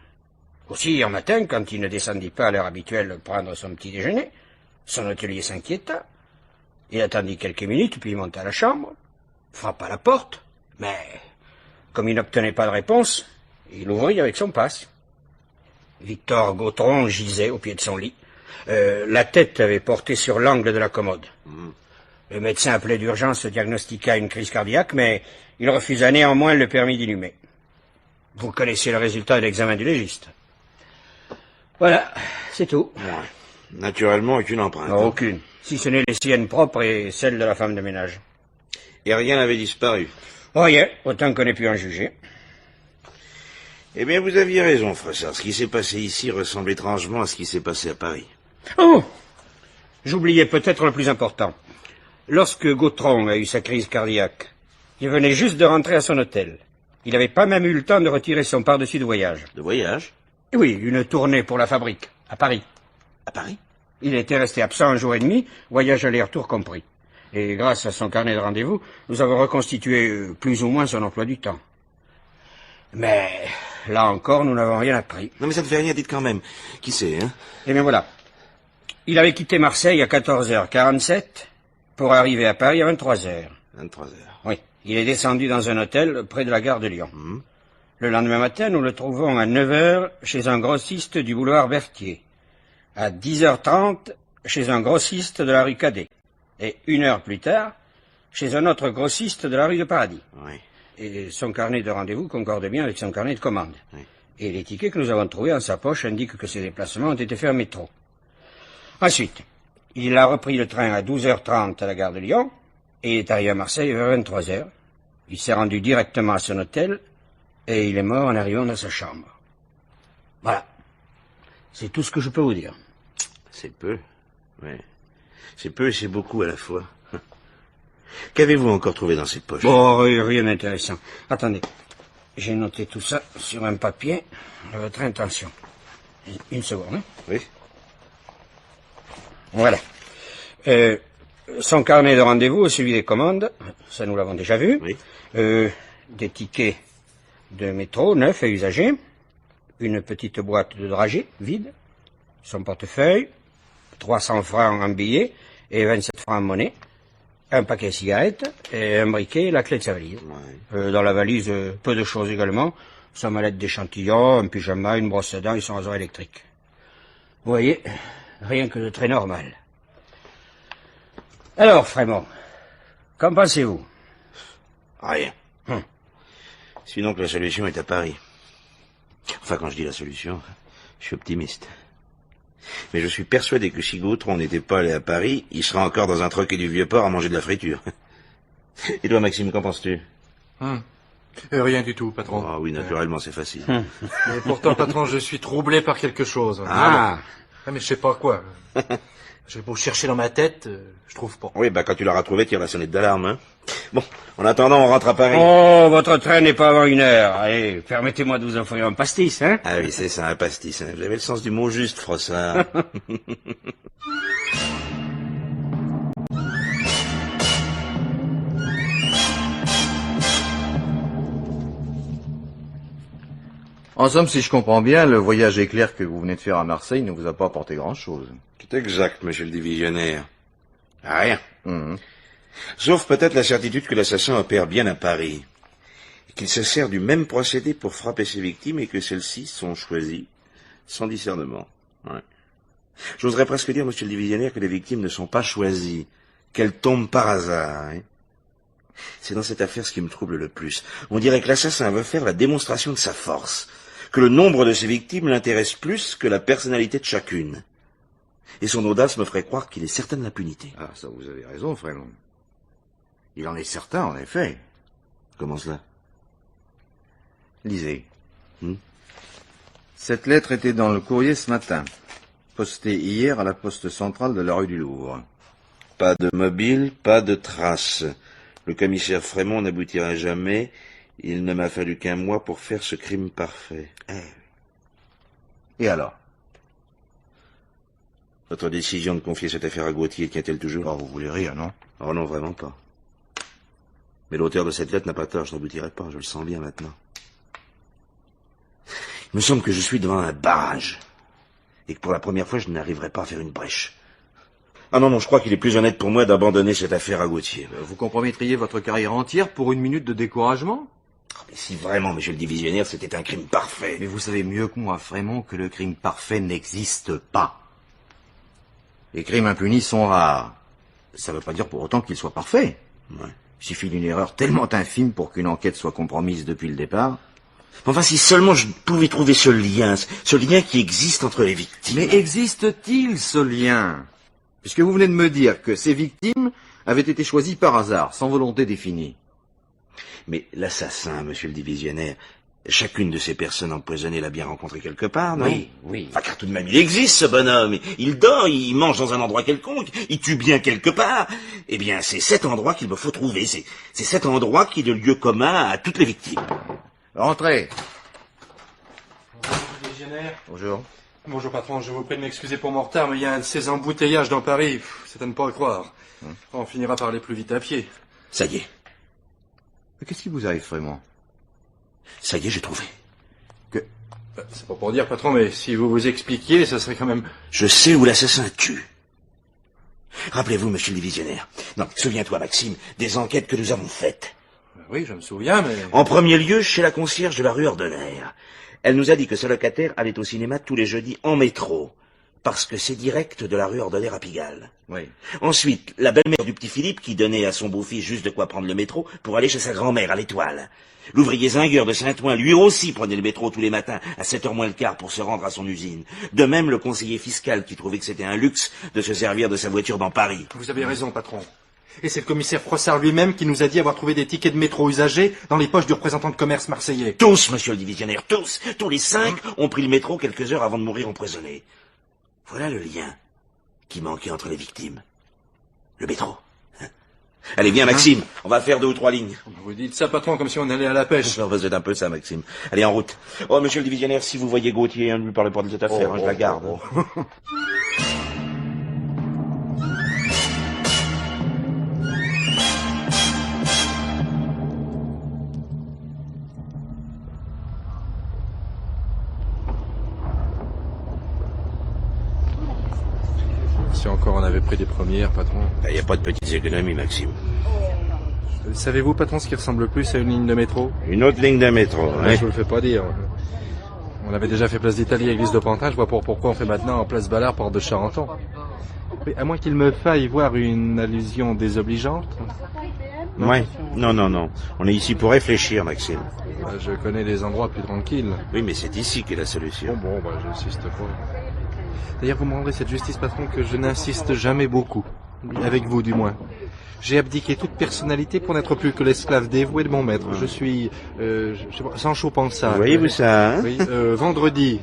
Aussi, un matin, quand il ne descendit pas à l'heure habituelle prendre son petit déjeuner, son hôtelier s'inquiéta. Il attendit quelques minutes, puis il monta à la chambre, frappa à la porte, mais comme il n'obtenait pas de réponse, il ouvrit avec son passe. Victor Gautron gisait au pied de son lit. La tête avait porté sur l'angle de la commode. Le médecin appelé d'urgence diagnostiqua une crise cardiaque, mais il refusa néanmoins le permis d'inhumer. Vous connaissez le résultat de l'examen du légiste. Voilà, c'est tout. Ouais. Naturellement, aucune empreinte. Non, aucune, si ce n'est les siennes propres et celles de la femme de ménage. Et rien n'avait disparu? Rien, autant qu'on ait pu en juger. Eh bien, vous aviez raison, Froissart. Ce qui s'est passé ici ressemble étrangement à ce qui s'est passé à Paris. Oh! J'oubliais peut-être le plus important. Lorsque Gautron a eu sa crise cardiaque, il venait juste de rentrer à son hôtel. Il n'avait pas même eu le temps de retirer son pardessus de voyage. De voyage? Oui, une tournée pour la fabrique, à Paris. À Paris? Il était resté absent 1 jour et demi, voyage aller-retour compris. Et grâce à son carnet de rendez-vous, nous avons reconstitué plus ou moins son emploi du temps. Mais, là encore, nous n'avons rien appris. Non mais ça ne fait rien, dites quand même. Qui c'est, hein? Eh bien voilà. Il avait quitté Marseille à 14h47 pour arriver à Paris à 23h. 23h. Oui. Il est descendu dans un hôtel près de la gare de Lyon. Le lendemain matin, nous le trouvons à 9h chez un grossiste du boulevard Berthier. À 10h30 chez un grossiste de la rue Cadet. Et 1 heure plus tard, chez un autre grossiste de la rue de Paradis. Oui. Et son carnet de rendez-vous concorde bien avec son carnet de commande. Oui. Et les tickets que nous avons trouvés en sa poche indiquent que ses déplacements ont été faits en métro. Ensuite, il a repris le train à 12h30 à la gare de Lyon, et il est arrivé à Marseille vers 23h. Il s'est rendu directement à son hôtel, et il est mort en arrivant dans sa chambre. Voilà. C'est tout ce que je peux vous dire. C'est peu, oui. C'est peu et c'est beaucoup à la fois. Qu'avez-vous encore trouvé dans cette poche? Bon, rien d'intéressant. Attendez, j'ai noté tout ça sur un papier à votre intention. Une seconde, hein? Oui. Voilà. Son carnet de rendez-vous, celui des commandes, ça nous l'avons déjà vu. Oui. Des tickets de métro neufs et usagés. Une petite boîte de dragées vide. Son portefeuille. 300 francs en billets et 27 francs en monnaie. Un paquet de cigarettes et un briquet et la clé de sa valise. Ouais. Dans la valise, peu de choses également. Sa mallette d'échantillon, un pyjama, une brosse à dents et son rasoir électrique. Vous voyez, rien que de très normal. Alors, Frémont, qu'en pensez-vous? Rien. Sinon que la solution est à Paris. Enfin, quand je dis la solution, je suis optimiste. Mais je suis persuadé que si Gautron n'était pas allé à Paris, il serait encore dans un troquet du Vieux-Port à manger de la friture. Et toi, Maxime, qu'en penses-tu? Rien du tout, patron. Ah oui, naturellement, c'est facile. Mais pourtant, patron, je suis troublé par quelque chose. Ah, mais je sais pas quoi. J'ai beau chercher dans ma tête, je trouve pas. Oui, quand tu l'auras trouvé, tire la sonnette d'alarme, hein. Bon, en attendant, on rentre à Paris. Oh, votre train n'est pas avant 1 heure. Allez, permettez-moi de vous offrir un pastis, hein? Ah oui, c'est ça, un pastis. Hein. Vous avez le sens du mot juste, Frossard. En somme, si je comprends bien, le voyage éclair que vous venez de faire à Marseille ne vous a pas apporté grand-chose. C'est exact, monsieur le divisionnaire. Rien. Sauf peut-être la certitude que l'assassin opère bien à Paris. Et qu'il se sert du même procédé pour frapper ses victimes et que celles-ci sont choisies sans discernement. Ouais. J'oserais presque dire, monsieur le divisionnaire, que les victimes ne sont pas choisies, qu'elles tombent par hasard. Hein. C'est dans cette affaire ce qui me trouble le plus. On dirait que l'assassin veut faire la démonstration de sa force, que le nombre de ses victimes l'intéresse plus que la personnalité de chacune. Et son audace me ferait croire qu'il est certain de l'impunité. Ah, ça vous avez raison, Frémont. Il en est certain, en effet. Comment cela? Lisez. Cette lettre était dans le courrier ce matin, postée hier à la poste centrale de la rue du Louvre. Pas de mobile, pas de traces. Le commissaire Frémont n'aboutira jamais. Il ne m'a fallu qu'1 mois pour faire ce crime parfait. Et alors? Votre décision de confier cette affaire à Gauthier tient-elle toujours? Oh, vous voulez rire, non? Oh non, vraiment pas. Mais l'auteur de cette lettre n'a pas tort, je n'aboutirai pas, je le sens bien maintenant. Il me semble que je suis devant un barrage, et que pour la première fois, je n'arriverai pas à faire une brèche. Ah non, je crois qu'il est plus honnête pour moi d'abandonner cette affaire à Gauthier. Vous compromettriez votre carrière entière pour 1 minute de découragement? Mais si vraiment, monsieur le divisionnaire, c'était un crime parfait. Mais vous savez mieux que moi, Frémont, que le crime parfait n'existe pas. Les crimes impunis sont rares. Ça ne veut pas dire pour autant qu'ils soient parfaits. Ouais. Il suffit d'une erreur tellement infime pour qu'une enquête soit compromise depuis le départ. Enfin, si seulement je pouvais trouver ce lien qui existe entre les victimes. Mais existe-t-il ce lien? Puisque vous venez de me dire que ces victimes avaient été choisies par hasard, sans volonté définie. Mais l'assassin, monsieur le divisionnaire, chacune de ces personnes empoisonnées l'a bien rencontré quelque part, non? Oui. Enfin, car tout de même, il existe, ce bonhomme. Il dort, il mange dans un endroit quelconque, il tue bien quelque part. Eh bien, c'est cet endroit qu'il me faut trouver. C'est cet endroit qui est le lieu commun à toutes les victimes. Entrez. Bonjour, divisionnaire. Bonjour. Bonjour, patron. Je vous prie de m'excuser pour mon retard, mais il y a un de ces embouteillages dans Paris. C'est à ne pas le croire. On finira par aller plus vite à pied. Ça y est. Mais qu'est-ce qui vous arrive, Frémont? Ça y est, j'ai trouvé. C'est pas pour dire, patron, mais si vous vous expliquiez, ça serait quand même... Je sais où l'assassin tue. Rappelez-vous, monsieur le divisionnaire. Non, souviens-toi, Maxime, des enquêtes que nous avons faites. Oui, je me souviens, mais... En premier lieu, chez la concierge de la rue Ordener. Elle nous a dit que ce locataire allait au cinéma tous les jeudis en métro, parce que c'est direct de la rue Ordener à Pigalle. Oui. Ensuite, la belle-mère du petit Philippe qui donnait à son beau-fils juste de quoi prendre le métro pour aller chez sa grand-mère à l'Étoile. L'ouvrier Zingueur de Saint-Ouen, lui aussi, prenait le métro tous les matins à 7h moins le quart pour se rendre à son usine. De même, le conseiller fiscal qui trouvait que c'était un luxe de se servir de sa voiture dans Paris. Vous avez raison, patron. Et c'est le commissaire Frossard lui-même qui nous a dit avoir trouvé des tickets de métro usagés dans les poches du représentant de commerce marseillais. Tous, monsieur le divisionnaire, tous. Tous les 5 ont pris le métro quelques heures avant de mourir empoisonnés. Voilà le lien qui manquait entre les victimes. Le métro. Allez, viens, Maxime. On va faire 2 ou 3 lignes. Vous dites ça, patron, comme si on allait à la pêche. On va faire un peu ça, Maxime. Allez, en route. Oh, monsieur le divisionnaire, si vous voyez Gauthier, ne lui parlez pas de cette affaire, je la garde. Si encore on avait pris des premières, patron. Il n'y a pas de petites économies, Maxime. Savez-vous, patron, ce qui ressemble le plus à une ligne de métro? Une autre ligne de métro, hein? Je vous le fais pas dire. On avait déjà fait place d'Italie à l'église de Pantin, je vois pas pourquoi on fait maintenant en place Ballard, porte de Charenton. Mais à moins qu'il me faille voir une allusion désobligeante. Ouais. Non. On est ici pour réfléchir, Maxime. Je connais des endroits plus tranquilles. Oui, mais c'est ici qu'est la solution. Bon, j'insiste pas. D'ailleurs, vous me rendrez cette justice, patron, que je n'insiste jamais beaucoup. Avec vous, du moins. J'ai abdiqué toute personnalité pour n'être plus que l'esclave dévoué de mon maître. Je suis, Sancho Panza. Voyez-vous ça, hein? Oui, vendredi.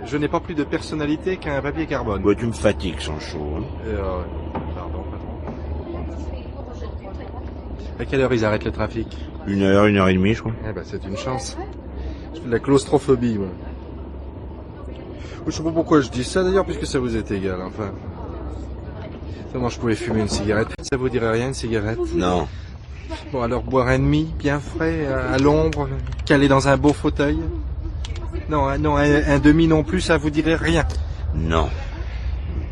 Je n'ai pas plus de personnalité qu'un papier carbone. Ouais, tu me fatigues, Sancho. Pardon, patron. À quelle heure ils arrêtent le trafic? 1 heure et demie, je crois. Eh ben, c'est une chance. Je fais de la claustrophobie, moi. Je sais pas pourquoi je dis ça, d'ailleurs, puisque ça vous est égal, enfin. Comment je pouvais fumer une cigarette? Ça vous dirait rien, une cigarette? Non. Bon, alors boire un demi, bien frais, à l'ombre, calé dans un beau fauteuil? Non, un demi non plus, ça vous dirait rien? Non.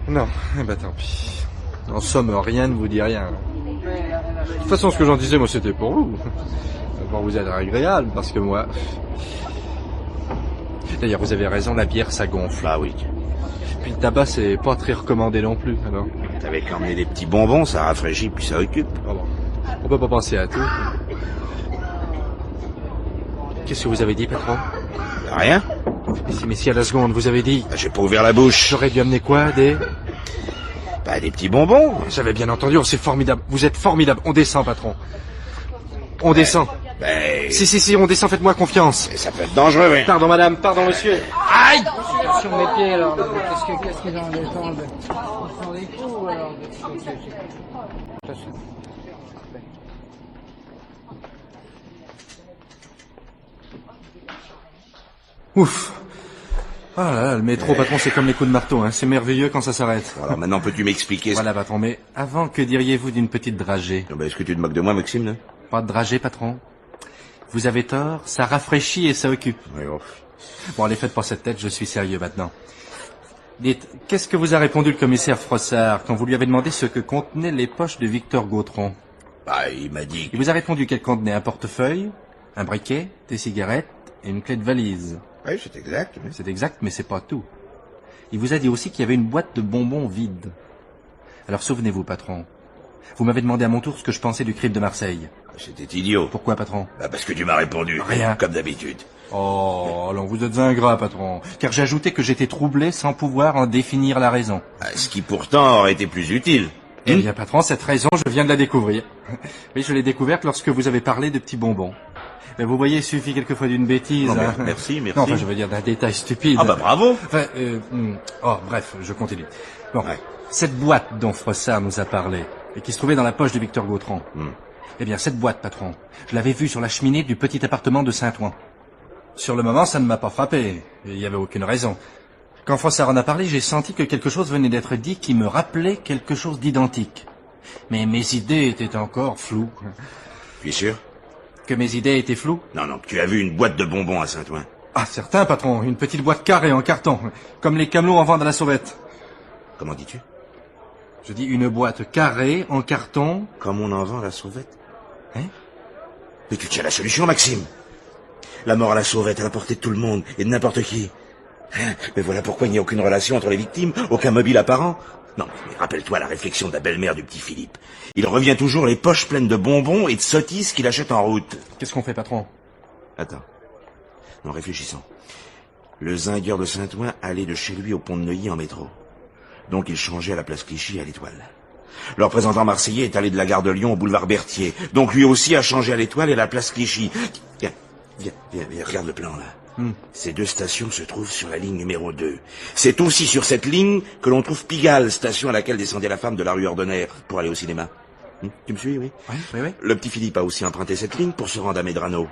Non, eh ben tant pis. En somme, rien ne vous dit rien. De toute façon, ce que j'en disais, moi, c'était pour vous. Pour vous être agréable, parce que moi... D'ailleurs, vous avez raison, la bière, ça gonfle. Ah oui. Puis le tabac, c'est pas très recommandé non plus, alors. T'avais qu'à emmener des petits bonbons, ça rafraîchit, puis ça occupe. Ah bon. On peut pas penser à tout. Qu'est-ce que vous avez dit, patron? Rien. Mais si à la seconde, vous avez dit... J'ai pas ouvert la bouche. J'aurais dû amener quoi, des petits bonbons. J'avais bien entendu, c'est formidable. Vous êtes formidable. On descend, patron. On descend. Si, on descend, faites-moi confiance. Mais ça peut être dangereux, oui. Pardon, madame, pardon, monsieur. Aïe! Sur mes pieds, alors, qu'est-ce qu'ils en descendent? Ils font des coups, alors. Ouf. Ah là là, le métro, patron, c'est comme les coups de marteau, hein. C'est merveilleux quand ça s'arrête. Alors maintenant, peux-tu m'expliquer Voilà, patron, mais avant, que diriez-vous d'une petite dragée? Est-ce que tu te moques de moi, Maxime, là? Pas de dragée, patron. Vous avez tort, ça rafraîchit et ça occupe. Oui, oh. Bon, allez, faites pas cette tête, je suis sérieux maintenant. Dites, qu'est-ce que vous a répondu le commissaire Frossard quand vous lui avez demandé ce que contenaient les poches de Victor Gautron? Il m'a dit... Il vous a répondu qu'elles contenaient un portefeuille, un briquet, des cigarettes et une clé de valise. Oui, c'est exact. Oui. C'est exact, mais c'est pas tout. Il vous a dit aussi qu'il y avait une boîte de bonbons vide. Alors souvenez-vous, patron. Vous m'avez demandé à mon tour ce que je pensais du crime de Marseille. C'était idiot. Pourquoi, patron? Parce que tu m'as répondu. Rien. Comme d'habitude. Oh, alors vous êtes ingrat, patron. Car j'ai ajouté que j'étais troublé sans pouvoir en définir la raison. Ce qui pourtant aurait été plus utile. Eh bien, patron, cette raison, je viens de la découvrir. Oui, je l'ai découverte lorsque vous avez parlé de petits bonbons. Mais vous voyez, il suffit quelquefois d'une bêtise. Non, hein. Merci. Non, enfin, je veux dire d'un détail stupide. Bravo. Enfin, bref, je continue. Bon, Ouais. Cette boîte dont Frossard nous a parlé, et qui se trouvait dans la poche de Victor Gautron. Eh bien, cette boîte, patron, je l'avais vue sur la cheminée du petit appartement de Saint-Ouen. Sur le moment, ça ne m'a pas frappé. Il n'y avait aucune raison. Quand Frossard en a parlé, j'ai senti que quelque chose venait d'être dit qui me rappelait quelque chose d'identique. Mais mes idées étaient encore floues. Tu es sûr? Que mes idées étaient floues? Non, que tu as vu une boîte de bonbons à Saint-Ouen. Ah, certain, patron. Une petite boîte carrée en carton. Comme les camelots en vendent à la sauvette. Comment dis-tu? Je dis une boîte carrée en carton. Comme on en vend à la sauvette? Hein? Mais tu tiens la solution, Maxime. La mort à la sauvette à la portée de tout le monde et de n'importe qui. Mais voilà pourquoi il n'y a aucune relation entre les victimes, aucun mobile apparent. Non, mais rappelle-toi la réflexion de la belle-mère du petit Philippe. Il revient toujours les poches pleines de bonbons et de sottises qu'il achète en route. Qu'est-ce qu'on fait, patron? Attends. Non, réfléchissons. Le zingueur de Saint-Ouen allait de chez lui au pont de Neuilly en métro. Donc il changeait à la place Clichy à l'Étoile. Le représentant marseillais est allé de la gare de Lyon au boulevard Berthier. Donc lui aussi a changé à l'Étoile et à la place Clichy. Viens, regarde le plan là. Ces deux stations se trouvent sur la ligne numéro 2. C'est aussi sur cette ligne que l'on trouve Pigalle, station à laquelle descendait la femme de la rue Ordonnaire pour aller au cinéma. Tu me suis, oui? Oui. Le petit Philippe a aussi emprunté cette ligne pour se rendre à Medrano.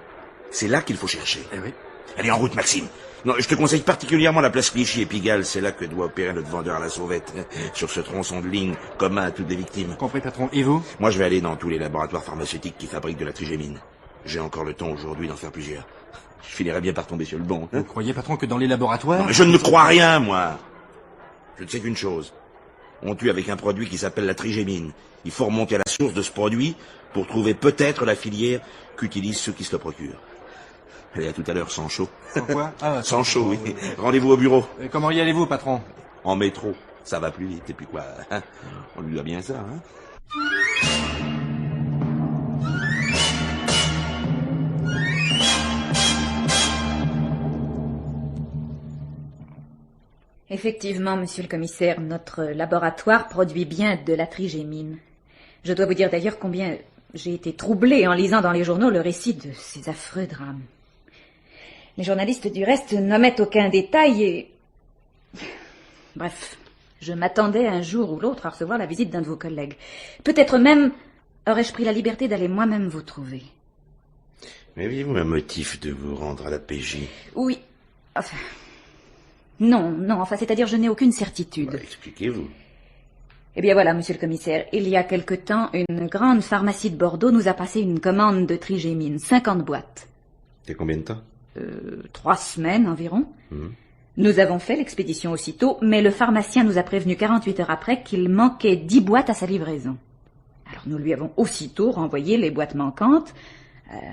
C'est là qu'il faut chercher. Eh oui. Allez, en route, Maxime. Non, je te conseille particulièrement la place Clichy et Pigalle. C'est là que doit opérer notre vendeur à la sauvette. Sur ce tronçon de ligne commun à toutes les victimes. Compris, patron. Et vous? Moi, je vais aller dans tous les laboratoires pharmaceutiques qui fabriquent de la trigémine. J'ai encore le temps aujourd'hui d'en faire plusieurs. Je finirai bien par tomber sur le bon. Vous croyez, patron, que dans les laboratoires... Non, mais je ne crois rien, moi. Je ne sais qu'une chose. On tue avec un produit qui s'appelle la trigémine. Il faut remonter à la source de ce produit pour trouver peut-être la filière qu'utilisent ceux qui se le procurent. Allez, à tout à l'heure, sans chaud. Sans quoi? Sans chaud, oui. Rendez-vous au bureau. Et comment y allez-vous, patron? En métro. Ça va plus vite. Et puis quoi, on lui doit bien ça, hein. Effectivement, monsieur le commissaire, notre laboratoire produit bien de la trigémine. Je dois vous dire d'ailleurs combien j'ai été troublée en lisant dans les journaux le récit de ces affreux drames. Les journalistes, du reste, n'omettent aucun détail et... Bref, je m'attendais un jour ou l'autre à recevoir la visite d'un de vos collègues. Peut-être même aurais-je pris la liberté d'aller moi-même vous trouver. Mais aviez-vous un motif de vous rendre à la PJ? Oui. Enfin... Non, enfin, c'est-à-dire je n'ai aucune certitude. Bah, expliquez-vous. Eh bien voilà, monsieur le commissaire, il y a quelque temps, une grande pharmacie de Bordeaux nous a passé une commande de trigémine, 50 boîtes. C'est combien de temps? 3 semaines environ. Nous avons fait l'expédition aussitôt, mais le pharmacien nous a prévenu 48 heures après qu'il manquait 10 boîtes à sa livraison. Alors nous lui avons aussitôt renvoyé les boîtes manquantes,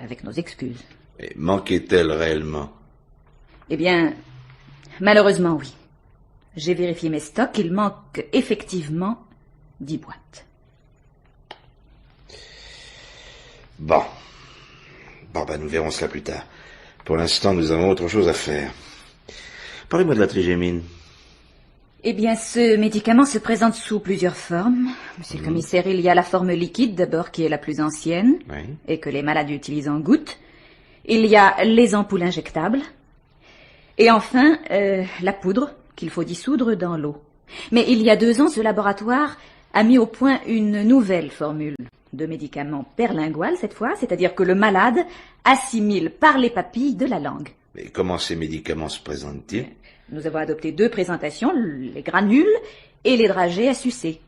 avec nos excuses. Et manquait-elle réellement? Eh bien, malheureusement oui. J'ai vérifié mes stocks, il manque effectivement 10 boîtes. Bon, nous verrons cela plus tard. Pour l'instant, nous avons autre chose à faire. Parlez-moi de la trigémine. Eh bien, ce médicament se présente sous plusieurs formes. Monsieur le commissaire, il y a la forme liquide, d'abord, qui est la plus ancienne, et que les malades utilisent en gouttes. Il y a les ampoules injectables. Et enfin, la poudre, qu'il faut dissoudre dans l'eau. Mais il y a 2 ans, ce laboratoire a mis au point une nouvelle formule de médicament perlingual, cette fois, c'est-à-dire que le malade assimile par les papilles de la langue. Mais comment ces médicaments se présentent-ils? Nous avons adopté 2 présentations, les granules et les dragées à sucer.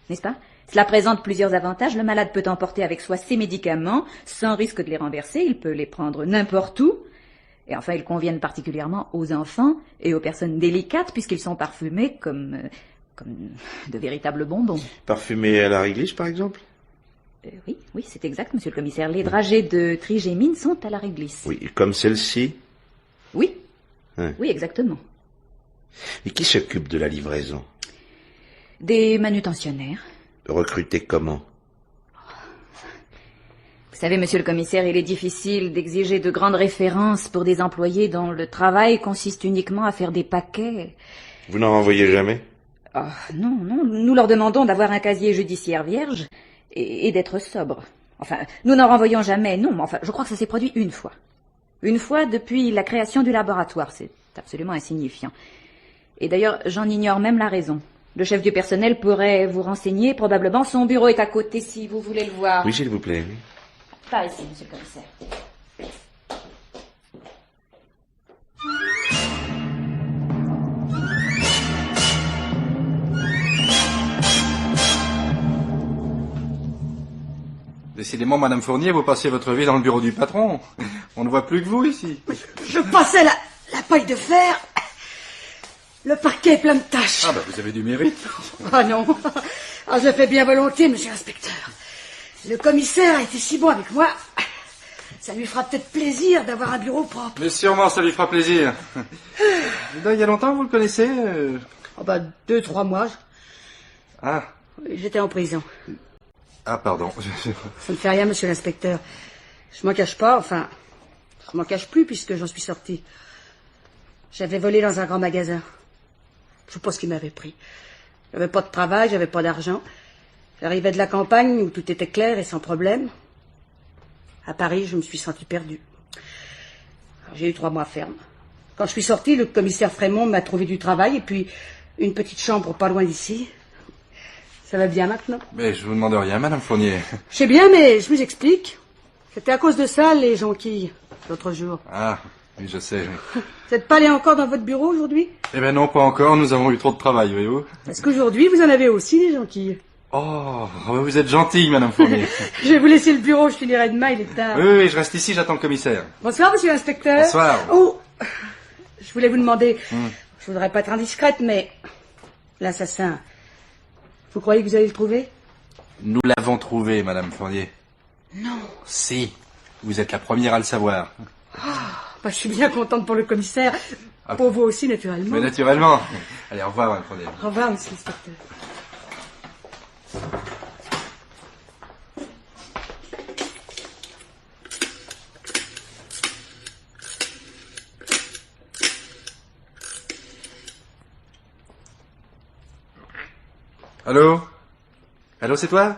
N'est-ce pas? Cela présente plusieurs avantages. Le malade peut emporter avec soi ses médicaments sans risque de les renverser. Il peut les prendre n'importe où. Et enfin, ils conviennent particulièrement aux enfants et aux personnes délicates puisqu'ils sont parfumés comme de véritables bonbons. Parfumés à la réglisse, par exemple? Oui, c'est exact, monsieur le commissaire. Les dragées de trigémine sont à la réglisse. Oui, comme celle-ci? Oui. Oui, exactement. Et qui s'occupe de la livraison? Des manutentionnaires. Recrutés comment? Vous savez, monsieur le commissaire, il est difficile d'exiger de grandes références pour des employés dont le travail consiste uniquement à faire des paquets. Vous n'en renvoyez jamais? Non, nous leur demandons d'avoir un casier judiciaire vierge et d'être sobre. Enfin, nous n'en renvoyons jamais, non, mais enfin, je crois que ça s'est produit une fois. Une fois depuis la création du laboratoire, c'est absolument insignifiant. Et d'ailleurs, j'en ignore même la raison. Le chef du personnel pourrait vous renseigner, probablement. Son bureau est à côté, si vous voulez le voir. Oui, s'il vous plaît. Par ici, monsieur le commissaire. Décidément, Madame Fournier, vous passez votre vie dans le bureau du patron. On ne voit plus que vous ici. Je passais la paille de fer. Le parquet est plein de taches. Ah, vous avez du mérite. Ah non. Je le fais bien volontiers, monsieur l'inspecteur. Le commissaire a été si bon avec moi. Ça lui fera peut-être plaisir d'avoir un bureau propre. Mais sûrement, ça lui fera plaisir. Il y a longtemps, vous le connaissez 2-3 mois. Ah. J'étais en prison. Ah, pardon. Ça ne fait rien, monsieur l'inspecteur. Je m'en cache pas, enfin... Je m'en cache plus puisque j'en suis sorti. J'avais volé dans un grand magasin. Je sais pas ce qui m'avait pris. J'avais pas de travail, j'avais pas d'argent. J'arrivais de la campagne où tout était clair et sans problème. À Paris, je me suis sentie perdue. J'ai eu 3 mois ferme. Quand je suis sortie, le commissaire Frémont m'a trouvé du travail et puis une petite chambre pas loin d'ici. Ça va bien maintenant? Mais je vous demande rien, Madame Fournier. Je sais bien, mais je vous explique. C'était à cause de ça, les jonquilles, l'autre jour. Ah, oui, je sais. Vous n'êtes pas allé encore dans votre bureau aujourd'hui? Eh bien non, pas encore, nous avons eu trop de travail, voyez-vous. Est-ce qu'aujourd'hui, vous en avez aussi, des jonquilles? Oh, vous êtes gentille, Madame Fournier. Je vais vous laisser le bureau, je finirai demain, il est tard. Oui, je reste ici, j'attends le commissaire. Bonsoir, monsieur l'inspecteur. Bonsoir. Oh, je voulais vous demander, je voudrais pas être indiscrète, mais l'assassin, vous croyez que vous allez le trouver? Nous l'avons trouvé, Madame Fournier. Non. Si, vous êtes la première à le savoir. Je suis bien contente pour le commissaire. Pour vous aussi, naturellement. Mais naturellement. Allez, au revoir, Madame Fournier. Au revoir, monsieur l'inspecteur. Allô? Allô, c'est toi?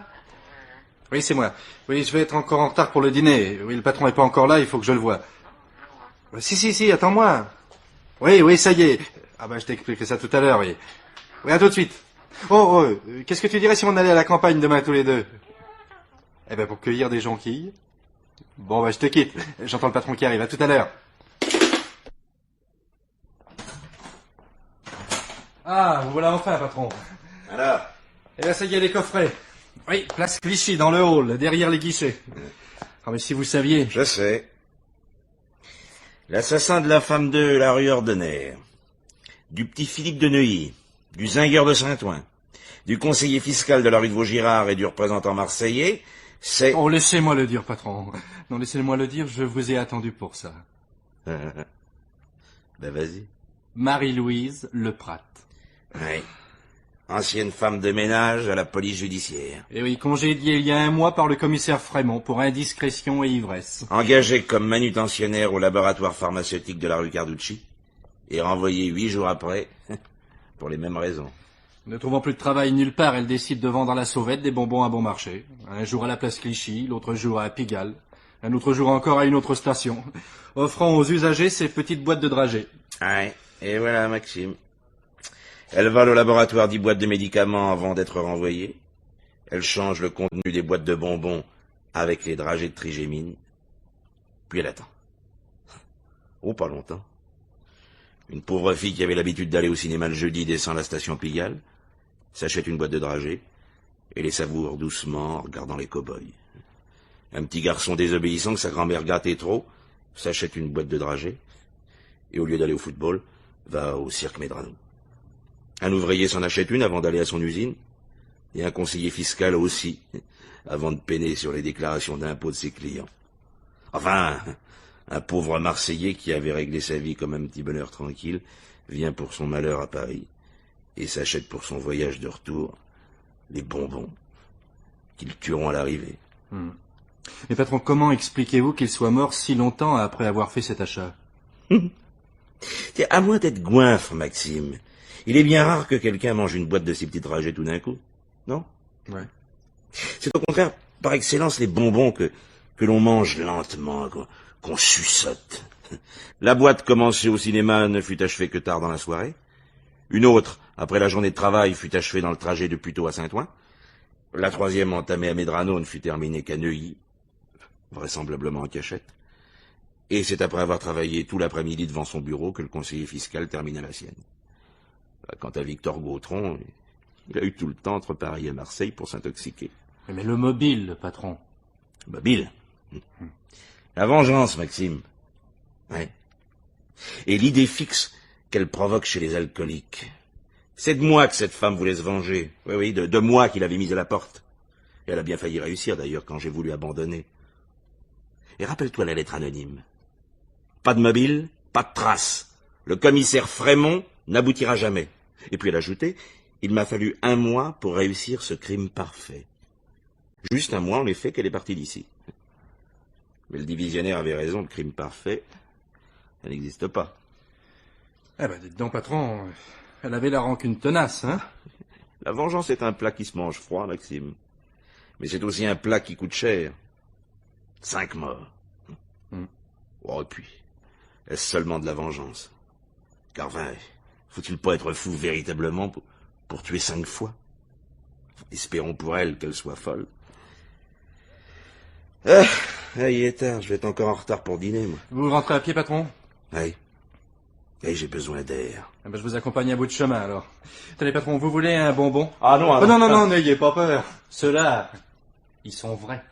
Oui, c'est moi. Oui, je vais être encore en retard pour le dîner. Oui, le patron n'est pas encore là, il faut que je le voie. Si, attends-moi. Oui, ça y est. Je t'expliquerai ça tout à l'heure, oui. Oui, à tout de suite. Qu'est-ce que tu dirais si on allait à la campagne demain tous les deux? Eh ben, pour cueillir des jonquilles. Bon, bah, je te quitte. J'entends le patron qui arrive. À tout à l'heure. Ah, vous voilà enfin, patron. Alors? Eh bien, ça y est, les coffrets. Oui, place Clichy, dans le hall, derrière les guichets. Ah, mais si vous saviez... Je sais. L'assassin de la femme de la rue Ordener, du petit Philippe de Neuilly, du zingueur de Saint-Ouen, du conseiller fiscal de la rue de Vaugirard et du représentant marseillais, c'est... Oh, laissez-moi le dire, patron. Non, laissez-moi le dire, je vous ai attendu pour ça. Ben, vas-y. Marie-Louise Leprat. Oui. Ancienne femme de ménage à la police judiciaire. Et oui, congédiée il y a 1 mois par le commissaire Frémont pour indiscrétion et ivresse. Engagée comme manutentionnaire au laboratoire pharmaceutique de la rue Carducci et renvoyée 8 jours après pour les mêmes raisons. Ne trouvant plus de travail nulle part, elle décide de vendre à la sauvette des bonbons à bon marché. Un jour à la place Clichy, l'autre jour à Pigalle, un autre jour encore à une autre station, offrant aux usagers ces petites boîtes de dragées. Ouais, et voilà Maxime. Elle vole au laboratoire 10 boîtes de médicaments avant d'être renvoyée. Elle change le contenu des boîtes de bonbons avec les dragées de trigémine. Puis elle attend. Oh, pas longtemps. Une pauvre fille qui avait l'habitude d'aller au cinéma le jeudi descend la station Pigalle, s'achète une boîte de dragées et les savoure doucement en regardant les cow-boys. Un petit garçon désobéissant que sa grand-mère gâtait trop s'achète une boîte de dragées et au lieu d'aller au football, va au cirque Medrano. Un ouvrier s'en achète une avant d'aller à son usine, et un conseiller fiscal aussi, avant de peiner sur les déclarations d'impôts de ses clients. Enfin, un pauvre Marseillais qui avait réglé sa vie comme un petit bonheur tranquille, vient pour son malheur à Paris, et s'achète pour son voyage de retour les bonbons qu'ils tueront à l'arrivée. Mais patron, comment expliquez-vous qu'il soit mort si longtemps après avoir fait cet achat? Tiens, à moins d'être goinfre, Maxime, il est bien rare que quelqu'un mange une boîte de ces petits dragées tout d'un coup, non? Ouais. C'est au contraire, par excellence, les bonbons que l'on mange lentement, qu'on suçote. La boîte commencée au cinéma ne fut achevée que tard dans la soirée. Une autre, après la journée de travail, fut achevée dans le trajet de Puteaux à Saint-Ouen. La troisième, entamée à Medrano, ne fut terminée qu'à Neuilly, vraisemblablement en cachette. Et c'est après avoir travaillé tout l'après-midi devant son bureau que le conseiller fiscal termina la sienne. Quant à Victor Gautron, il a eu tout le temps entre Paris et Marseille pour s'intoxiquer. Mais le mobile, patron. Mobile. La vengeance, Maxime. Ouais. Et l'idée fixe qu'elle provoque chez les alcooliques. C'est de moi que cette femme voulait se venger. Oui, de moi qu'il avait mise à la porte. Et elle a bien failli réussir, d'ailleurs, quand j'ai voulu abandonner. Et rappelle-toi la lettre anonyme. Pas de mobile, pas de trace. Le commissaire Frémont n'aboutira jamais. Et puis elle ajoutait, il m'a fallu 1 mois pour réussir ce crime parfait. Juste 1 mois, en effet, qu'elle est partie d'ici. Mais le divisionnaire avait raison, le crime parfait, ça n'existe pas. Eh ben, dites donc, patron, elle avait la rancune tenace, hein? La vengeance est un plat qui se mange froid, Maxime. Mais c'est aussi un plat qui coûte cher. 5 morts. Oh, et puis, est-ce seulement de la vengeance? Car, faut-il pas être fou véritablement pour tuer 5 fois? Espérons pour elle qu'elle soit folle. Il est tard, je vais être encore en retard pour dîner, moi. Vous rentrez à pied, patron? Oui. Et j'ai besoin d'air. Eh ben, je vous accompagne à bout de chemin, alors. Tenez, patron, vous voulez un bonbon? Ah non, non, n'ayez pas peur. Ceux-là, ils sont vrais.